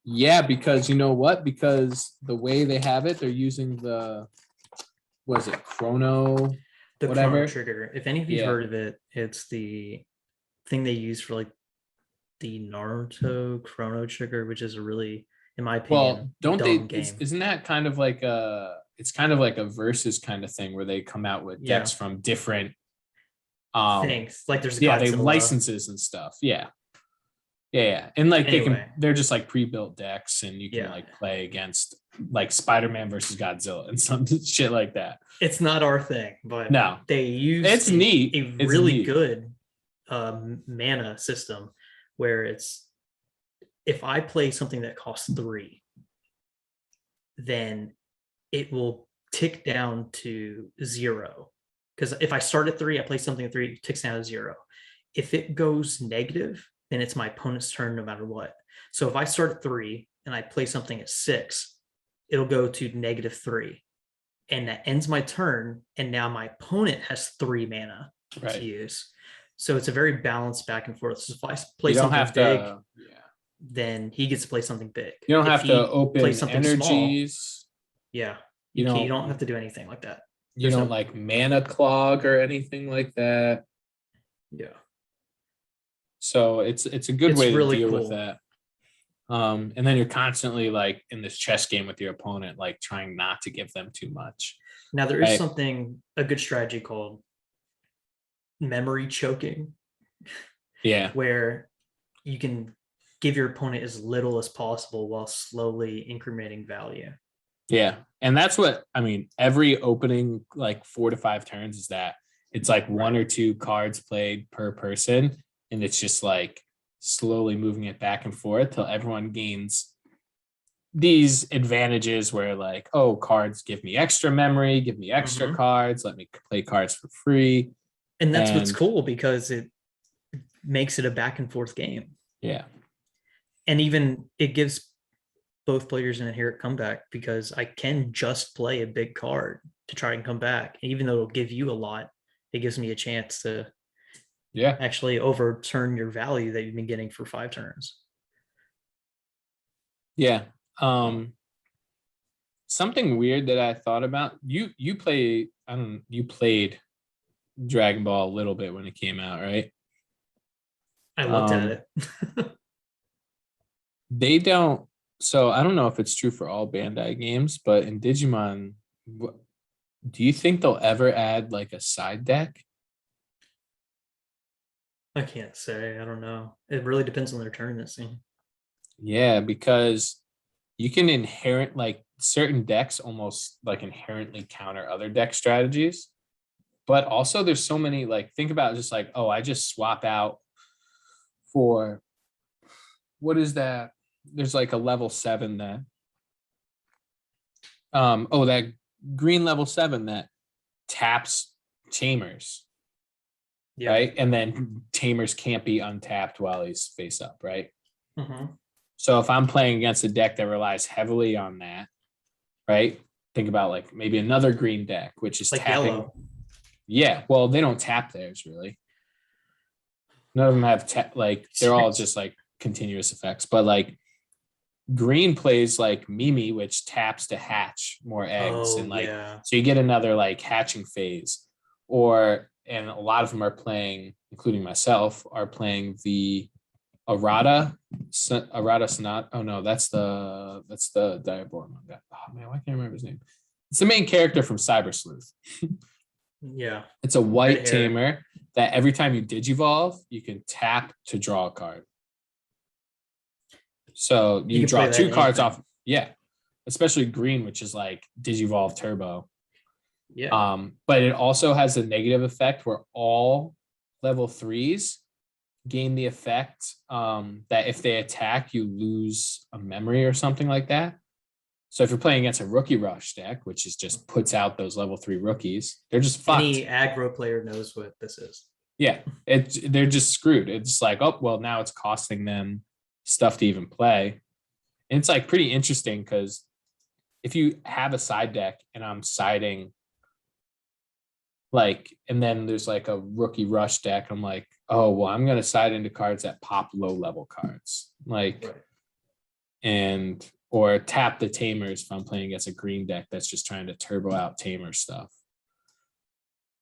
Yeah, because you know what? Because the way they have it, they're using Chrono? The Chrono Trigger. If any of you've heard of it, it's the thing they use for like the Naruto Chrono Trigger, which is a really, in my opinion, dumb game. Isn't that kind of like it's kind of like a versus kind of thing where they come out with decks from different things. Like there's they licenses and stuff. Yeah. And like they're just like pre-built decks and you can like play against like Spider-Man versus Godzilla and some shit like that. It's not our thing, but no, they use a really good mana system where it's, if I play something that costs 3, then it will tick down to 0. Because if I start at 3, I play something at 3, it ticks down to 0. If it goes negative, then it's my opponent's turn no matter what. So if I start at 3 and I play something at 6, it'll go to -3. And that ends my turn. And now my opponent has 3 mana to use. So it's a very balanced back and forth. So if I play something big, then he gets to play something big. You don't have to open energies. Small, you don't have to do anything like that. You don't like mana clog or anything like that. Yeah. So it's a good way to deal with that. And then you're constantly like in this chess game with your opponent, like trying not to give them too much. Now there is a good strategy called memory choking. Yeah. Where you can give your opponent as little as possible while slowly incrementing value. Yeah. And that's what, every opening like 4 to 5 turns is that it's like 1 or 2 cards played per person. And it's just like slowly moving it back and forth till everyone gains these advantages where like, oh, cards give me extra memory, give me extra cards, let me play cards for free. And that's what's cool because it makes it a back and forth game. Yeah. And even it gives both players an inherent comeback because I can just play a big card to try and come back. And even though it'll give you a lot, it gives me a chance to actually overturn your value that you've been getting for 5 turns. Yeah. Something weird that I thought about, you played Dragon Ball a little bit when it came out, right? I looked at it. They don't. So I don't know if it's true for all Bandai games, but in Digimon, do you think they'll ever add like a side deck? I can't say. I don't know. It really depends on their tournament scene. Yeah, because you can inherent like certain decks almost like inherently counter other deck strategies. But also there's so many like think about just like, oh, I just swap out for what is that? There's like a level 7 that that green level 7 that taps tamers, Yeah. right? And then tamers can't be untapped while he's face up, right? Mm-hmm. So if I'm playing against a deck that relies heavily on that, right? Think about like maybe another green deck, which is Like tapping. yellow. Yeah, well, they don't tap theirs really. None of them have like they're all just like continuous effects, but like green plays like Mimi, which taps to hatch more eggs, Oh and like yeah. so you get another like hatching phase. Or and a lot of them are playing, including myself, are playing the Arata Sonata. Oh no, that's the Diaborn manga. Oh man, why can't I remember his name? It's the main character from Cyber Sleuth. Yeah. It's a Red white hair. tamer that every time you digivolve, you can tap to draw a card. So You you can play draw that two in cards anything. off. Yeah. Especially green, which is like Digivolve Turbo. Yeah. But it also has a negative effect where all level 3s gain the effect that if they attack, you lose a memory or something like that. So if you're playing against a rookie rush deck, which is just puts out those level 3 rookies, they're just fucked. Any aggro player knows what this is. Yeah, they're just screwed. It's like, oh well, now it's costing them stuff to even play. And it's like pretty interesting because if you have a side deck and I'm siding like, and then there's like a rookie rush deck, I'm like, oh well, I'm gonna side into cards that pop low level cards, like, Right. and or tap the tamers if I'm playing against a green deck that's just trying to turbo out tamer stuff.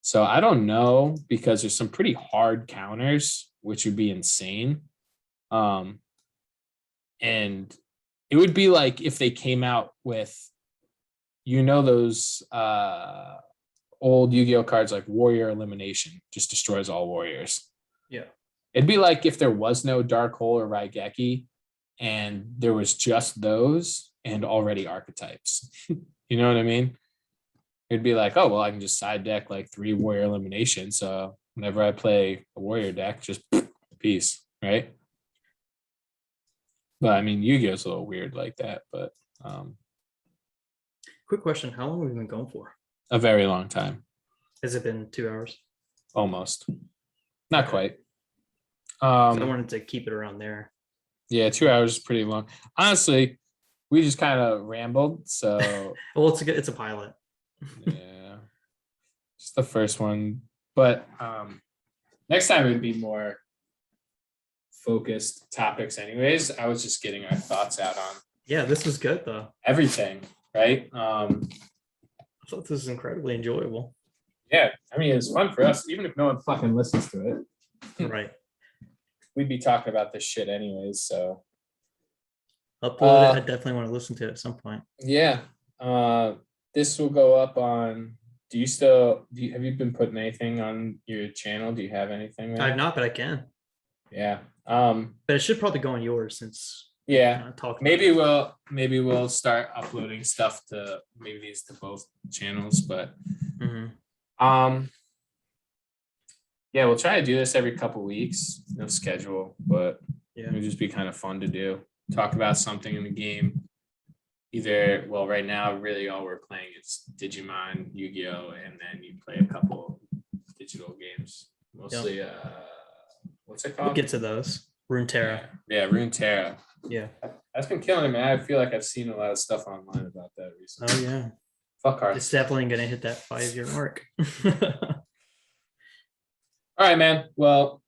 So I don't know because there's some pretty hard counters, which would be insane. Um, and it would be like if they came out with, those old Yu-Gi-Oh cards like Warrior Elimination just destroys all warriors. Yeah. It'd be like if there was no Dark Hole or Raigeki and there was just those and already archetypes. You know what I mean? It'd be like, oh well, I can just side deck like 3 Warrior Elimination. So whenever I play a Warrior deck, just peace, right? But I mean, Yu-Gi-Oh's a little weird like that, but Quick question. How long have we been going for? a very long time, Has it been 2 hours? almost, not Okay. quite. I wanted to keep it around there. Yeah, 2 hours is pretty long. Honestly, we just kind of rambled. So Well, it's a pilot. yeah, just the first one. But next time it would be more focused topics. Anyways, I was just getting our thoughts out on Yeah, this was good though. everything, right? I thought this was incredibly enjoyable. Yeah, I mean it's fun for us, even if no one fucking listens to it. Right. We'd be talking about this shit anyways. So Upload it. I definitely want to listen to it at some point. yeah, this will go up on. Have you been putting anything on your channel? Do you have anything there? I have not, but I can. Yeah. But it should probably go on yours since Yeah. talk. Maybe we'll start uploading stuff to maybe these to both channels, but yeah, we'll try to do this every couple weeks. No schedule, but Yeah. it would just be kind of fun to do. Talk about something in the game. Either, well, right now, really all we're playing is Digimon, Yu-Gi-Oh, and then you play a couple digital games. Mostly, what's it called? We'll get to those. Runeterra. Yeah, Runeterra. Yeah. That's been killing it, man. I feel like I've seen a lot of stuff online about that recently. Oh yeah. Fuck Hearthstone. It's definitely gonna hit that 5-year mark. All right, man. Well,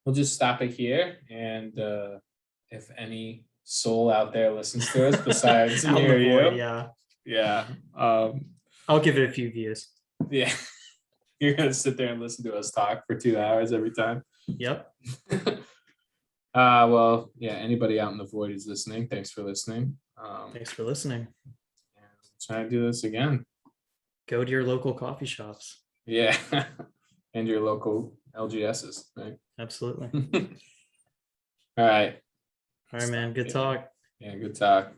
we'll just stop it here. And if any soul out there listens to us besides me or you, yeah, I'll give it a few views. Yeah, you're gonna sit there and listen to us talk for 2 hours every time. Yep. Well, yeah, anybody out in the void is listening. Thanks for listening. Thanks for listening. Try to do this again. Go to your local coffee shops. Yeah. And your local LGSs, right? Absolutely. All right. All right, man. Good talk. Yeah, good talk.